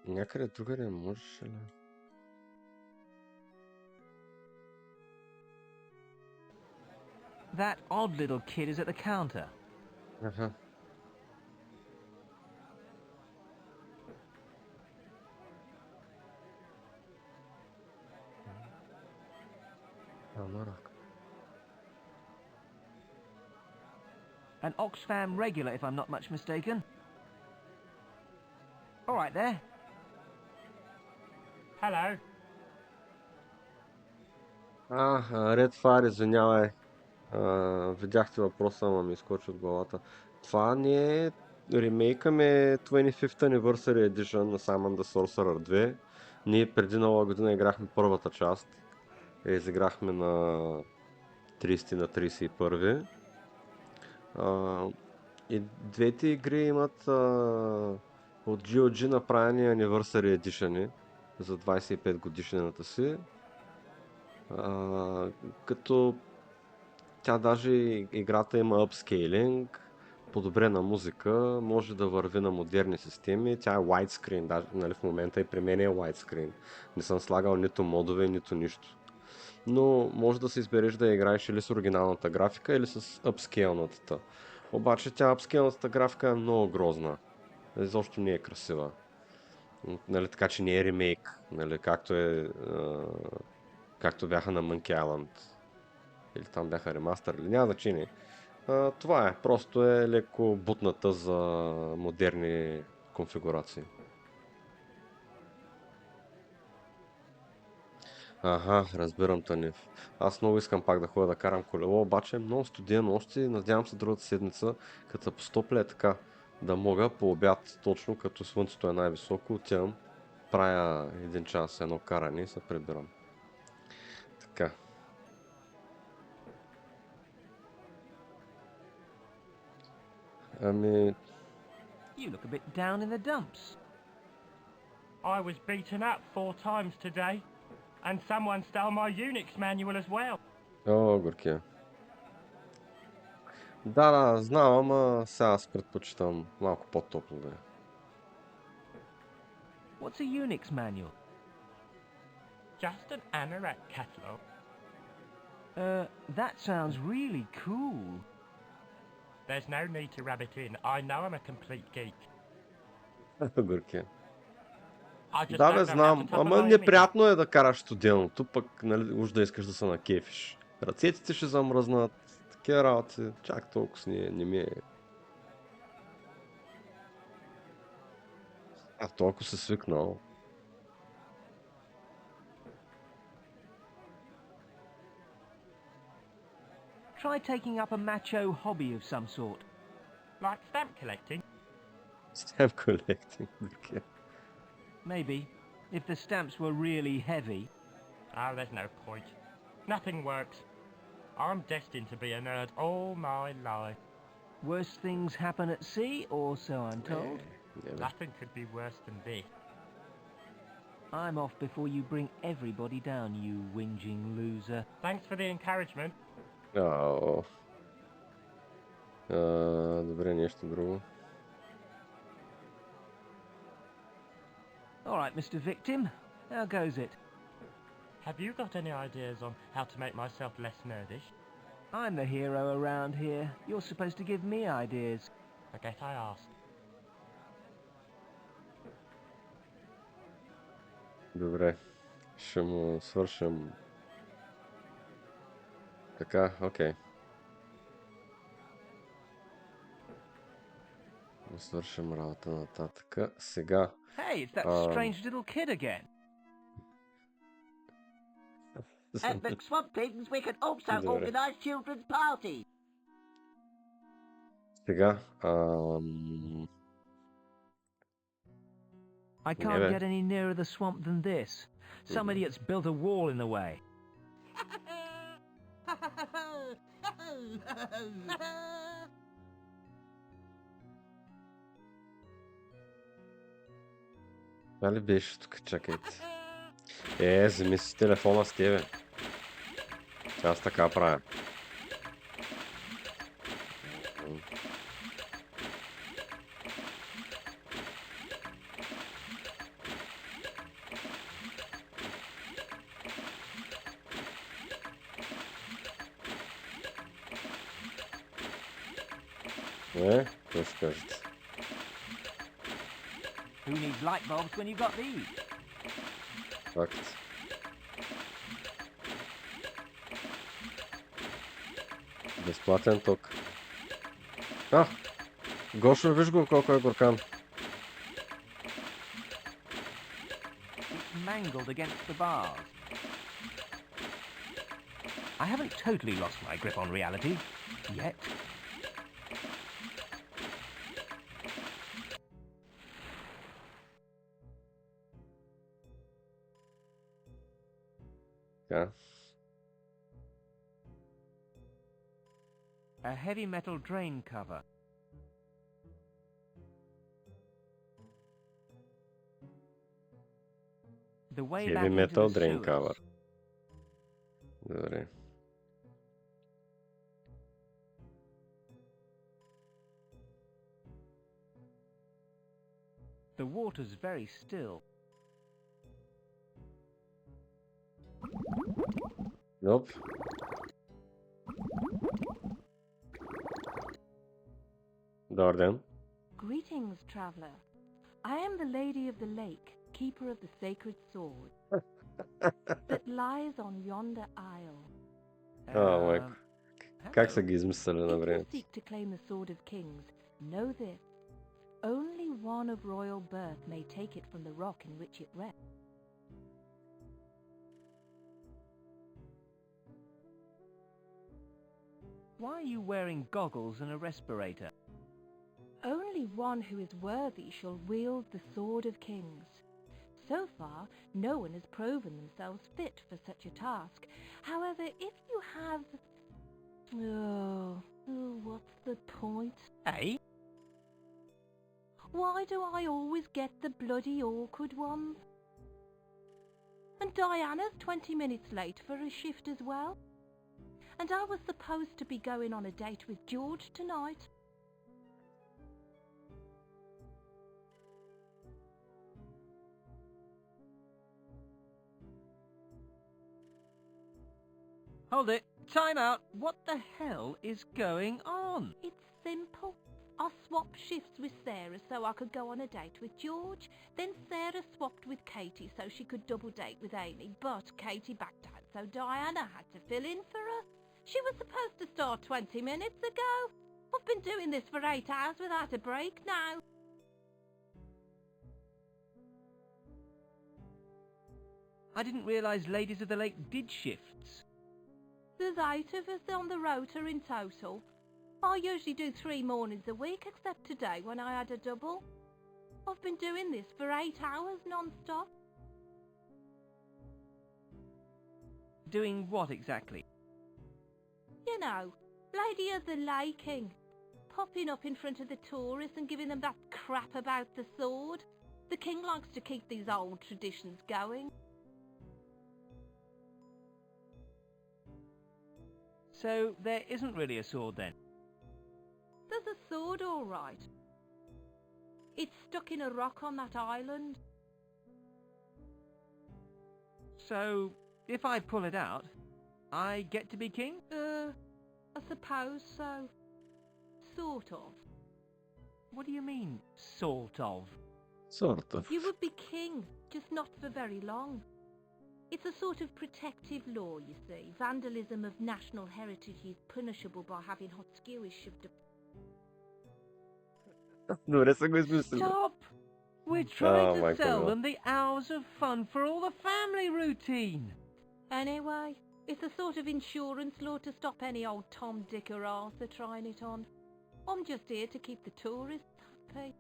някъде другаде можеш ли? That odd little kid is at the counter. Аха. Марак. An Oxfam regular, if I'm not much mistaken. All right there. Hello. Ред Фар, извинявай. Видяхте въпроса, ама ми изкочи от главата. Това не е ремейка ми 25th Anniversary Edition на Саймън the Sorcerer 2. Ние преди нова година играхме първата част. Изиграхме на 30 на 31. И двете игри имат от GOG направени Anniversary Edition за 25 годишнината си. Като тя даже играта има upscaling, подобрена музика, може да върви на модерни системи. Тя е widescreen, даже нали, в момента и при мен е widescreen. Не съм слагал нито модове, нито нищо. Но може да се избереш да играеш или с оригиналната графика, или с upscale-натата. Обаче тя upscale-натата графика е много грозна. Изобщо не е красива. Нали, така че не е ремейк, нали, както бяха на Monkey Island. или там бяха ремастър, или няма значение. Това е, просто е леко бутната за модерни конфигурации. Аха, разбирам, Танев. Аз много искам пак да ходя да карам колело, обаче е много студено още. Надявам се другата седмица, като се постопля така, да мога по обяд, точно като слънцето е най-високо, отивам, правя 1 час едно каране и се прибирам. Така. Ами... You look a bit down in the dumps. I was beaten up 4 times today, and someone stole my Unix manual as well. О, горкия. Да, знам, ама сега аз предпочитам малко по-топло да е. What's a Unix manual? Just an anorak catalogue. That sounds really cool. There's no need to rub it in. I know I'm a complete geek. Горкия. I just Да, don't бе, know how знам, to top ама my image. неприятно е да караш студеното, пък нали, уж да искаш да се накефиш. Ръцете ти ще замръзнат, такива работи, чак толкова не ми е. Толкова се свикнал. Try taking up a macho hobby of some sort. Like stamp collecting? Stamp collecting, okay. Maybe, if the stamps were really heavy. Oh, there's no point. Nothing works. I'm destined to be a nerd all my life. Worse things happen at sea, or so I'm told. Nothing could be worse than this. I'm off before you bring everybody down, you whinging loser. Thanks for the encouragement. Добре, нещо друго. All right, Mr. Victim. How goes it? Have you got any ideas on how to make myself less nerdish? I'm the hero around here. You're supposed to give me ideas. Forget I asked. Добре, ще му свършим. Така, окей. Свършим работа нататък. Сега... Hey, it's that strange little kid again. At McSwampings, we can also organise children's parties. Сега... I can't get any nearer the swamp than this. Some idiot's built a wall in the way. Това ли беше тук? Чакайте. Вземи си телефона с тебе. Аз така правя. Какво ще кажете? Who needs light bulbs when you've got these? Факт. Безплатен ток. Гошо, виж го колко е горкан. It's mangled against the bars. I haven't totally lost my grip on reality. Yet. Така. A heavy metal drain cover. The way back Heavy into metal the drain sewers. cover. Добре. The water's very still. Nope. Добър ден. Greetings, traveler. I am the Lady of the Lake, keeper of the sacred sword that lies on yonder isle. майко. Как са ги измисляли на If you времето? seek to claim the Sword of Kings, know this. Only one of royal birth may take it from the rock in which it rests. Why are you wearing goggles and a respirator? Only one who is worthy shall wield the Sword of Kings. So far, no one has proven themselves fit for such a task. However, if you have... what's the point? Eh? Why do I always get the bloody awkward ones? And Diana's 20 minutes late for a shift as well. And I was supposed to be going on a date with George tonight. Hold it. Time out. What the hell is going on? It's simple. I swapped shifts with Sarah so I could go on a date with George. Then Sarah swapped with Katie so she could double date with Amy. But Katie backed out, so Diana had to fill in for her. She was supposed to start 20 minutes ago. I've been doing this for 8 hours without a break now. I didn't realise Ladies of the Lake did shifts. There's 8 of us on the rota in total. I usually do 3 mornings a week, except today when I had a double. I've been doing this for 8 hours non-stop. Doing what exactly? You know, Lady of the Laking. Popping up in front of the tourists and giving them that crap about the sword. The king likes to keep these old traditions going. So there isn't really a sword then? There's a sword, all right. It's stuck in a rock on that island. So, if I pull it out, I get to be king? I suppose so. Sort of. What do you mean, sort of? Sort of. You would be king, just not for very long. It's a sort of protective law, you see. Vandalism of national heritage is punishable by having hot skewers shoved up. Добре са го измислили. Stop! We're trying to my sell God. them the hours of fun for all the family routine. Anyway, it's a sort of insurance law to stop any old Tom, Dick or Arthur trying it on. I'm just here to keep the tourists happy.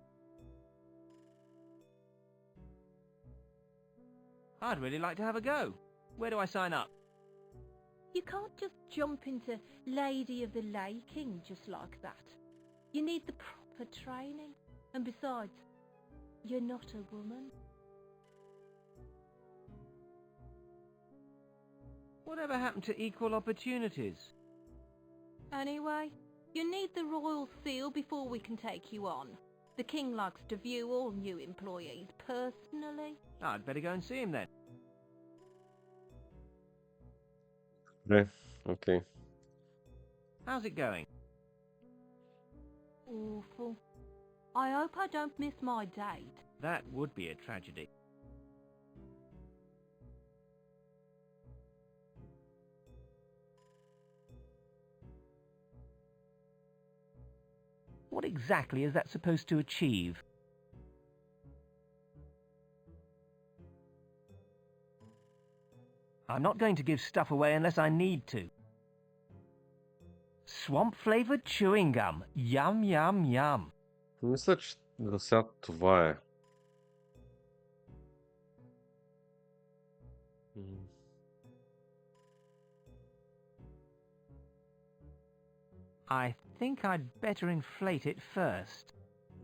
I'd really like to have a go. Where do I sign up? You can't just jump into Lady of the Laking just like that. You need the proper training. And besides, you're not a woman. Whatever happened to equal opportunities? Anyway, you need the royal seal before we can take you on. The king likes to view all new employees personally. I'd better go and see him then. Добре, окей. How's it going? Awful. I hope I don't miss my date. That would be a tragedy. What exactly is that supposed to achieve? I'm not going to give stuff away unless I need to. Swamp-flavored chewing gum. Yum, yum, yum. Мисля, че за сега това е. I think I'd better inflate it first.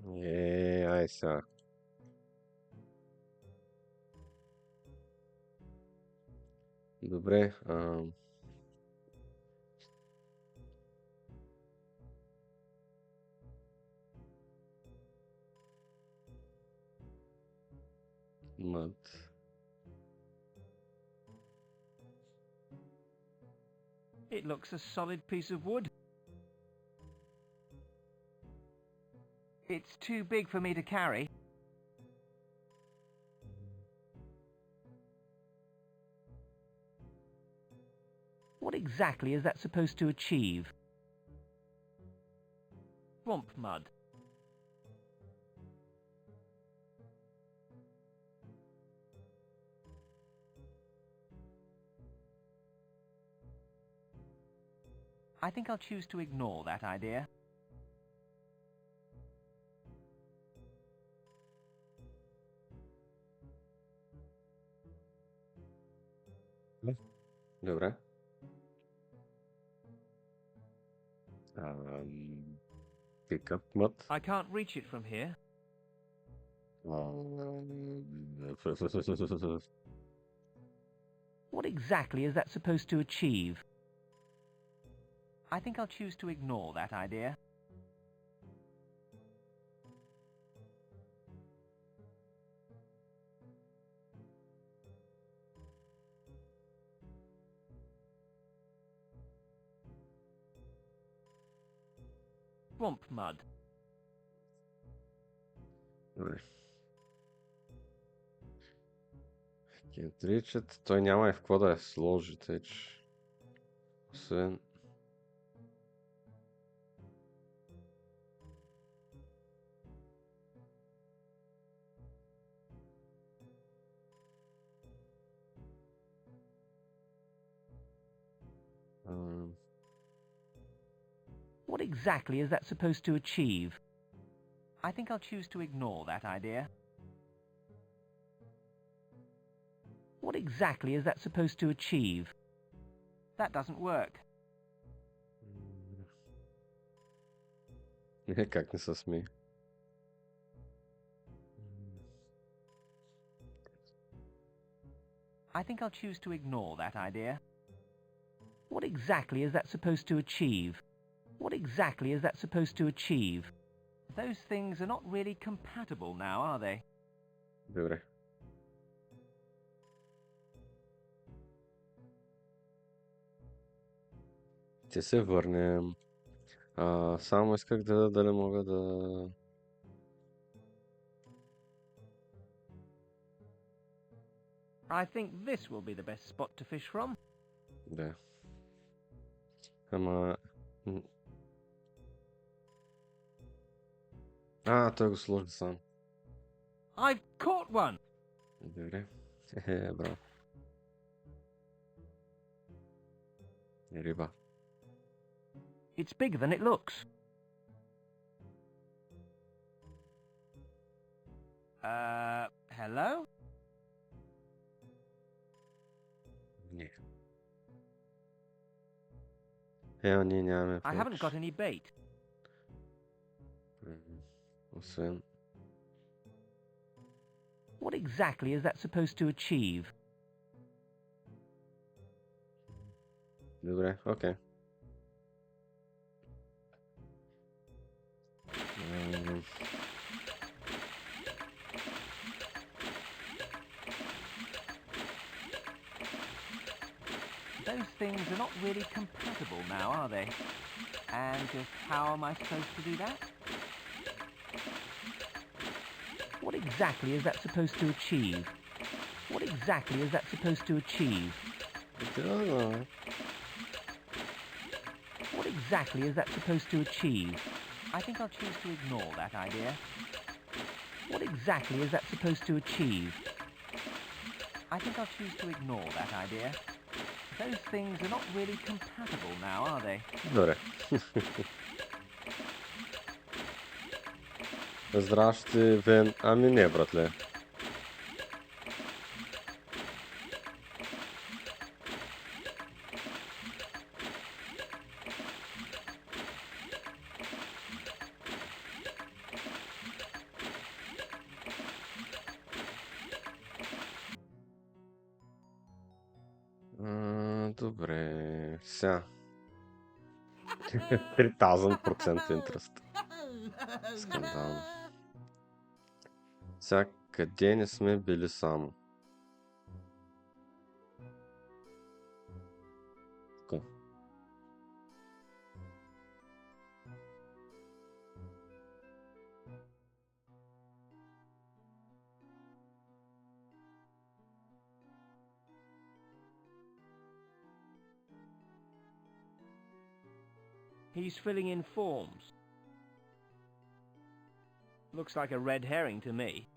Ай сега. Добре. Mud. It looks a solid piece of wood. It's too big for me to carry. What exactly is that supposed to achieve? Swamp mud. I think I'll choose to ignore that idea. Добре. Pick up mud. I can't reach it from here. What exactly is that supposed to achieve? I think I'll choose to ignore that idea. Swamp mud. Добре. Can't reach it. Той няма и в какво да я сложи, тъй че... Освен... What exactly is that supposed to achieve? I think I'll choose to ignore that idea. What exactly is that supposed to achieve? That doesn't work. Как не се смее. I think I'll choose to ignore that idea. What exactly is that supposed to achieve? What exactly is that supposed to achieve? Those things are not really compatible now, are they? Добре. Ще се върнем. Само исках да видя дали мога да... I think this will be the best spot to fish from. Да. Ама... той го сложи сам. I've caught one! Добре. Браво. Риба. It's bigger than it looks. Hello? Не. Ние нямаме I haven't got повече. any bait. Освен... What exactly is that supposed to achieve? Добре, окей. Those things are not really compatible now, are they? And just how am I supposed to do that? What exactly is that supposed to achieve? What exactly is that supposed to achieve? What exactly is that supposed to achieve? I think I'll choose to ignore that idea. What exactly is that supposed to achieve? I think I'll choose to ignore that idea. Those things are not really compatible now, are they? Добре. Здрасти, Вен. Ами не, братле. Добре. Сега. 3000% интерес. Скандално. Сега, къде не сме били само? Така. He's filling in forms. Looks like a red herring to me.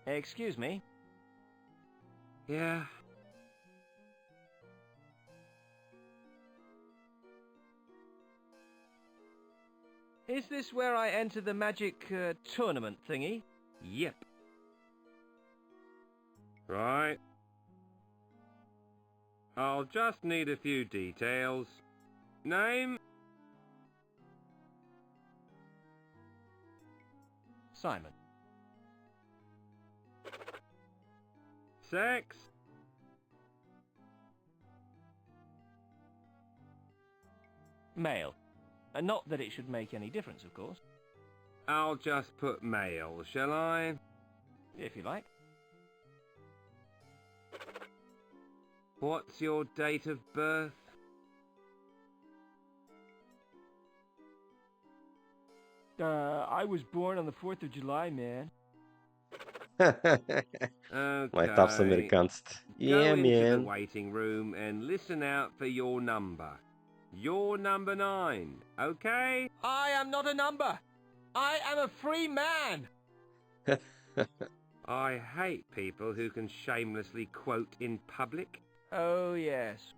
Excuse me? Yeah. Is this where I enter the magic tournament thingy? Yep. Right. I'll just need a few details. Name? Simon. Sex? Male. Not that it should make any difference, of course. I'll just put male, shall I? If you like. What's your date of birth? I was born on the 4th of July, man. Майтап с американците. Go into the man. waiting room and listen out for your number. You're number 9, okay? I am not a number. I am a free man. I hate people who can shamelessly quote in public. Oh, yes.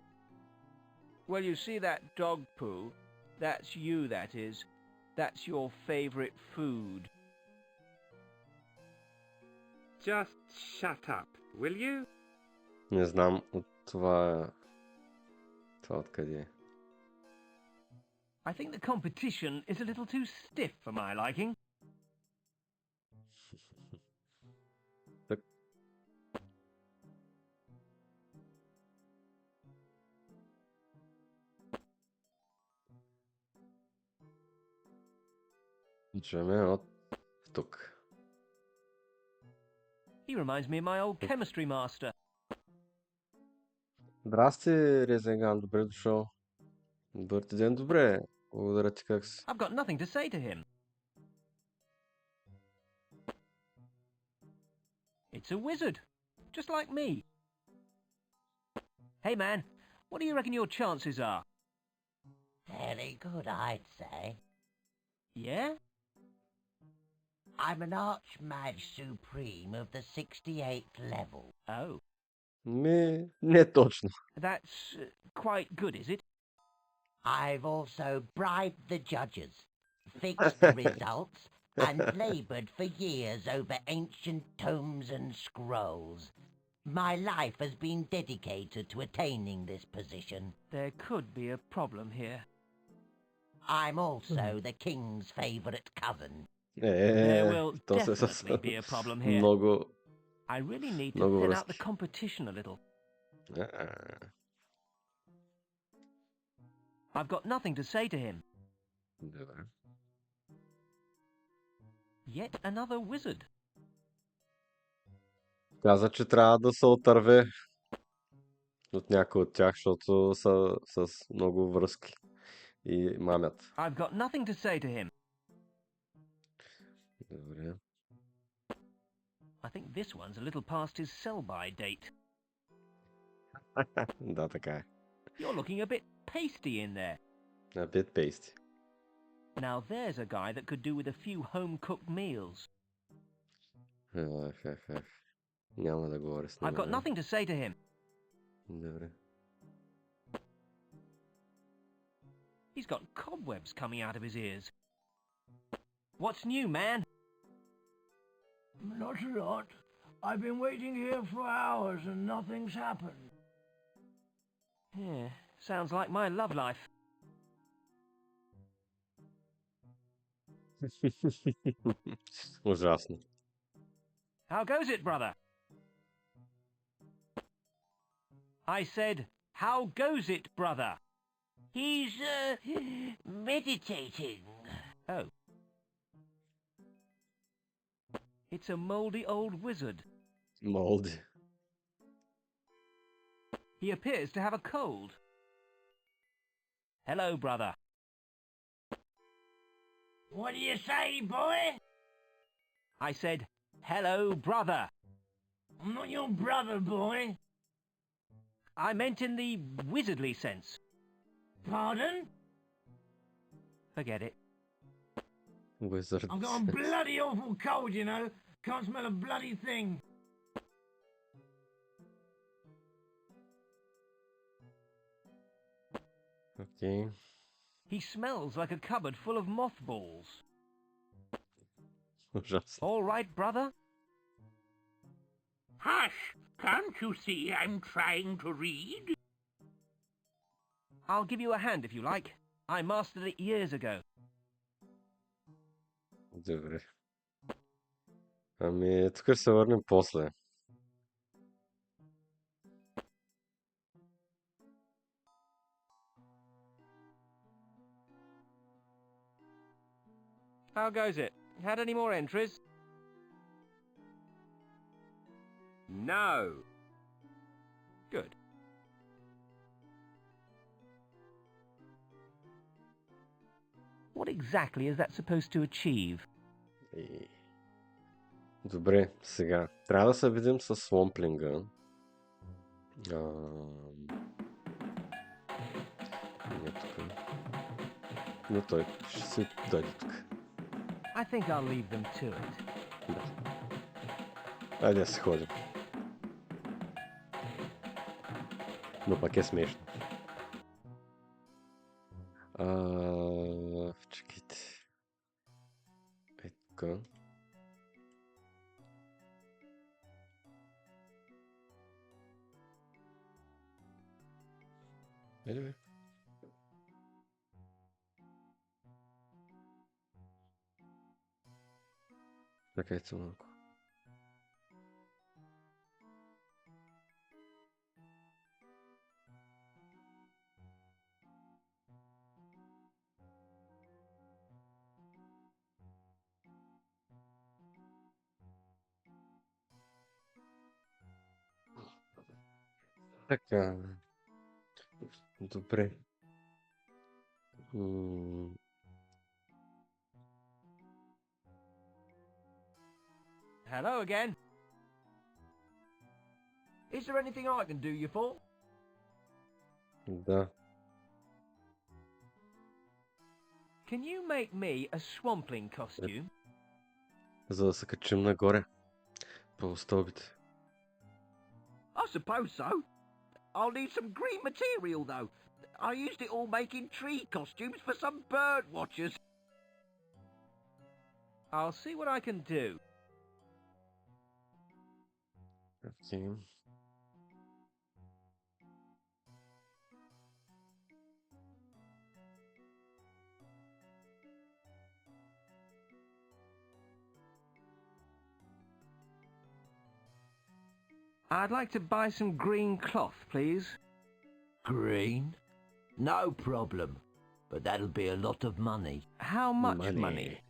Well, you see that dog poo? That's you, that is. That's your favourite food. Just shut up, will you? Не знам от това... Това откъде е. I think the competition is a little too stiff for my liking. Чуеме от тук. He reminds me of my old chemistry master. Здрасти, Резенган, добре дошъл. Добър ти ден, добре. Благодаря ти, как си? I've got nothing to say to him. It's a wizard, just like me. Hey man, what do you reckon your chances are? Very good, I'd say. Yeah? I'm an Archmage Supreme of the 68th level. Oh. Не точно. That's quite good, is it? I've also bribed the judges, fixed the results, and laboured for years over ancient tomes and scrolls. My life has been dedicated to attaining this position. There could be a problem here. I'm also the king's favourite cousin. There will definitely be a problem here. Много... I really need to thin out the competition a little. I've got nothing to say to him. Yet another wizard. Каза, че трябва да се отърве от някой от тях, защото са с много връзки и мамят. I've got nothing to say to him. Добре. I think this one's a little past his sell-by date. Да, така е. You're looking a bit pasty in there. A bit pasty. Now there's a guy that could do with a few home-cooked meals. Няма да говоря с него. I've got nothing to say to him. Добре. He's got cobwebs coming out of his ears. What's new, man? Not a lot. I've been waiting here for hours and nothing's happened. Yeah, sounds like my love life. Ужасно. How goes it, brother? I said, how goes it, brother? He's, meditating. Oh. It's a mouldy old wizard. Mouldy. He appears to have a cold. Hello, brother. What do you say, boy? I said, hello, brother. I'm not your brother, boy. I meant in the wizardly sense. Pardon? Forget it. Wizard. I've got a bloody awful cold, you know. Can't smell a bloody thing. Okay. He smells like a cupboard full of mothballs. Ужасно. All right, brother? Hush! Can't you see I'm trying to read? I'll give you a hand if you like. I mastered it years ago. Добре. Ами, тук ще се върнем после. How goes it? Had any more entries? No. Good. What exactly is that supposed to achieve? Добре, сега. Трябва да се видим с свомплинга. Не тук. Но той ще си дойде тук. I think I'll leave them to it. Да. Айде да си ходим. Но пак е смешно. Чакайте. Ей тук. Айде бе. Чакайте се малко. Така. Добре. Hello again. Is there anything I can do you for? Да. Can you make me a swampling costume? За да се качим нагоре. По стълбите. I suppose so. I'll need some green material, though. I used it all making tree costumes for some bird watchers. I'll see what I can do. Okay. I'd like to buy some green cloth, please. Green? No problem. But that'll be a lot of money. How much money?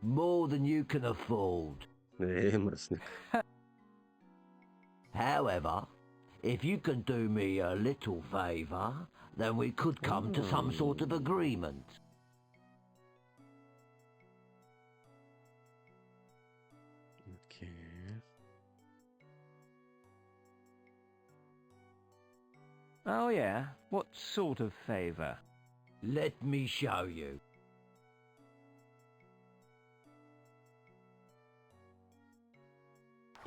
More than you can afford. However, if you can do me a little favour, then we could come to some sort of agreement. Okay. Oh yeah? What sort of favour? Let me show you.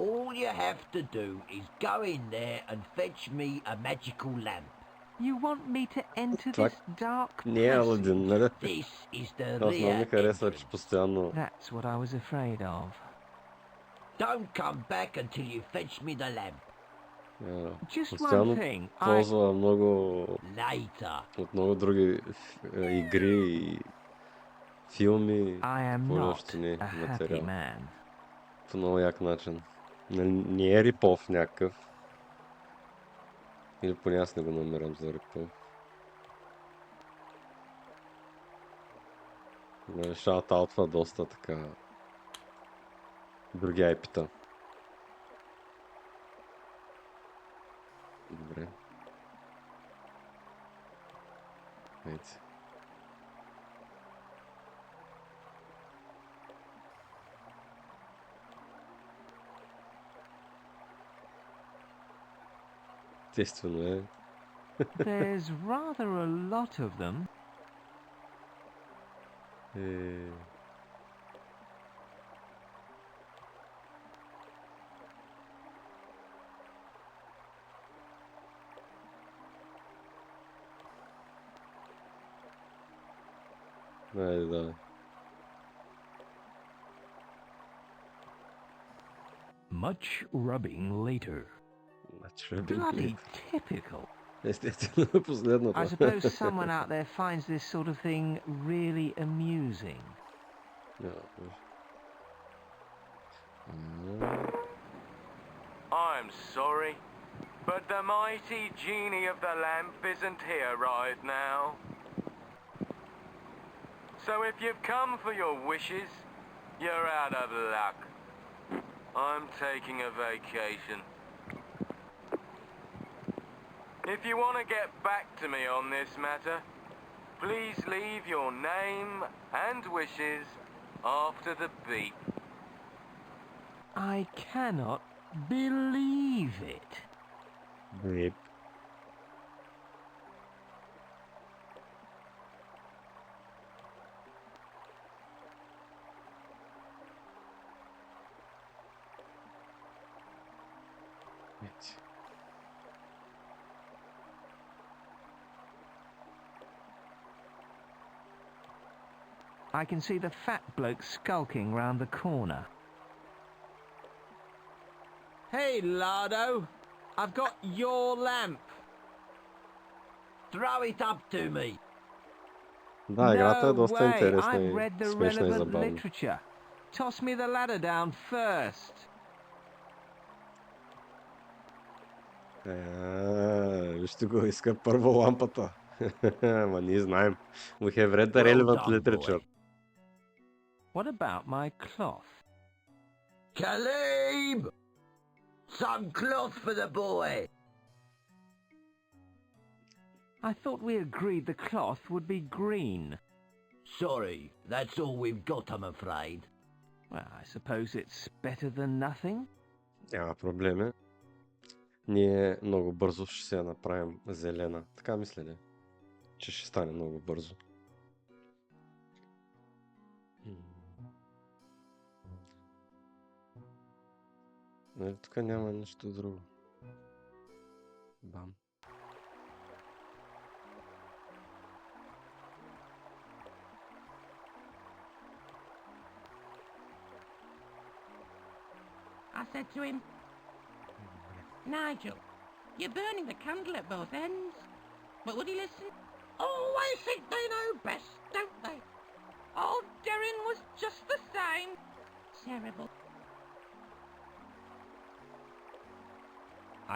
All you have to do is go in there and fetch me a magical lamp. You want me to enter this dark Не е Аладин, нали? This is the Аз много ми харесва, че постоянно... That's what I was afraid of. Don't come back until you fetch me the lamp. Постоянно ползва много... от много други игри и филми, поръщени материал. По много як начин. Не е рипов някакъв. Или поне аз не го намирам за рипов. Шаут-аутва доста така други айпита. Добре. Хайде. Естествено е. There's rather a lot of them. Да. Much rubbing later. Bloody typical. Естествено, последното. I suppose someone out there finds this sort of thing really amusing. I'm sorry, but the mighty genie of the lamp isn't here right now. So if you've come for your wishes, you're out of luck. I'm taking a vacation. If you want to get back to me on this matter, please leave your name and wishes after the beep. I cannot believe it. Beep. I can see the fat bloke skulking round the corner. Hey, Lardo. I've got your lamp. Throw it up to me. Да, играта е доста интересна I've и read the смешна и relevant забавна. literature. Toss me the ladder down first. Вижте го, иска първо лампата. Ама ние знаем. We have read the relevant literature. What about my cloth? Khalib! Some cloth for the boy. I thought we agreed the cloth would be green. Sorry, that's all we've got, I'm afraid. Well, I suppose it's better than nothing. Няма проблеми. Ние много бързо ще се я направим зелена. Така мисля ли? Че ще стане много бързо. Тук няма нищо друго. Бам. I said to him, Nigel, you're burning the candle at both ends. But would he listen? Always think they know best, don't they? Old Derrin was just the same. Terrible.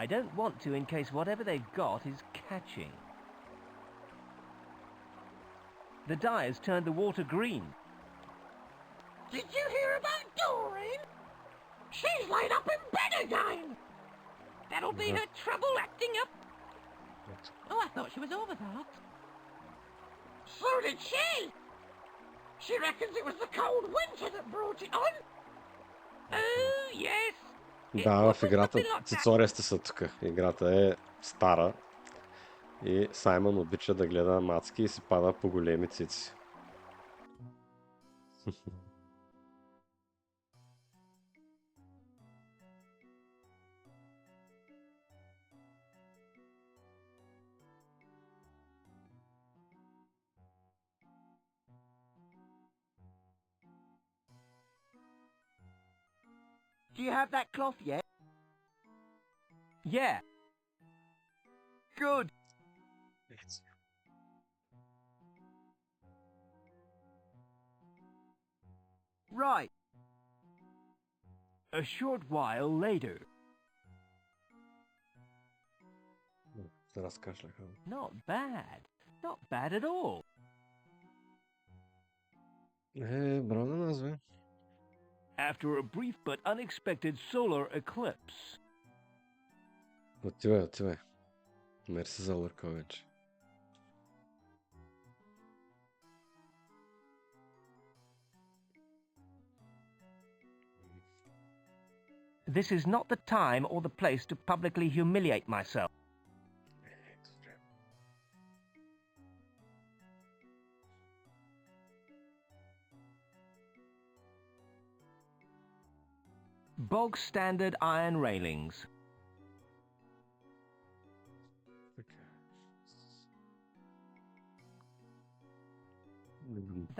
I don't want to in case whatever they've got is catching. The dye has turned the water green. Did you hear about Doreen? She's laid up in bed again. That'll be her trouble acting up. Oh, I thought she was over that. So did she. She reckons it was the cold winter that brought it on. Oh, yes. Да, в играта цицорести са тук. Играта е стара и Саймън обича да гледа мацки и си пада по големи цици. Do you have that cloth yet? Yeah. Good. Right. A short while later. Not bad. Not bad at all. Браво назва. After a brief but unexpected solar eclipse. Отивай. Мерси за лърка вече. This is not the time or the place to publicly humiliate myself. bog standard iron railings.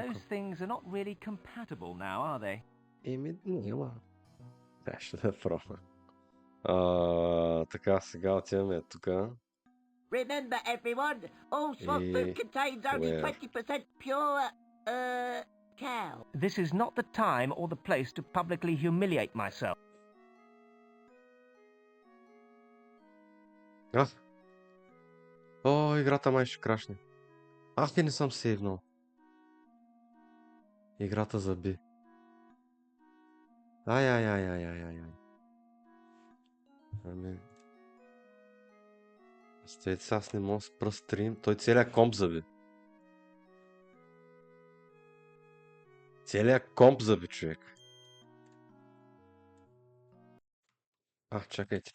Those things are not really compatible now, are they? Еми, няма. Трябваше да пробва. Така, сега отиваме тук. Remember, everyone, all swamp food contains only 20% pure, cow. This is not the time or the place to publicly humiliate myself. О, играта май ще крашне. Аз ти не съм сейвнал. Играта заби. Ай. Ами... Стойте сега, аз не мога да спра стрим. Той целият комп заби. Целият комп заби, човек. Чакайте.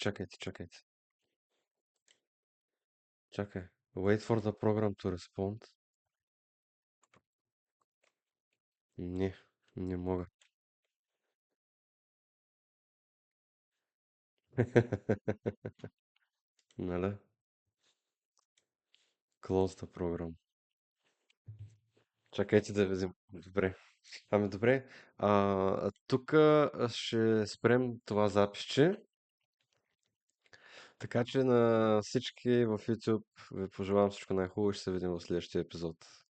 Чакай. Wait for the program to respond. Не мога. Нали? Close the program. Чакайте да видим. Добре. Добре. Тук ще спрем това записче. Така че на всички в YouTube ви пожелавам всичко най-хубаво и ще се видим в следващия епизод.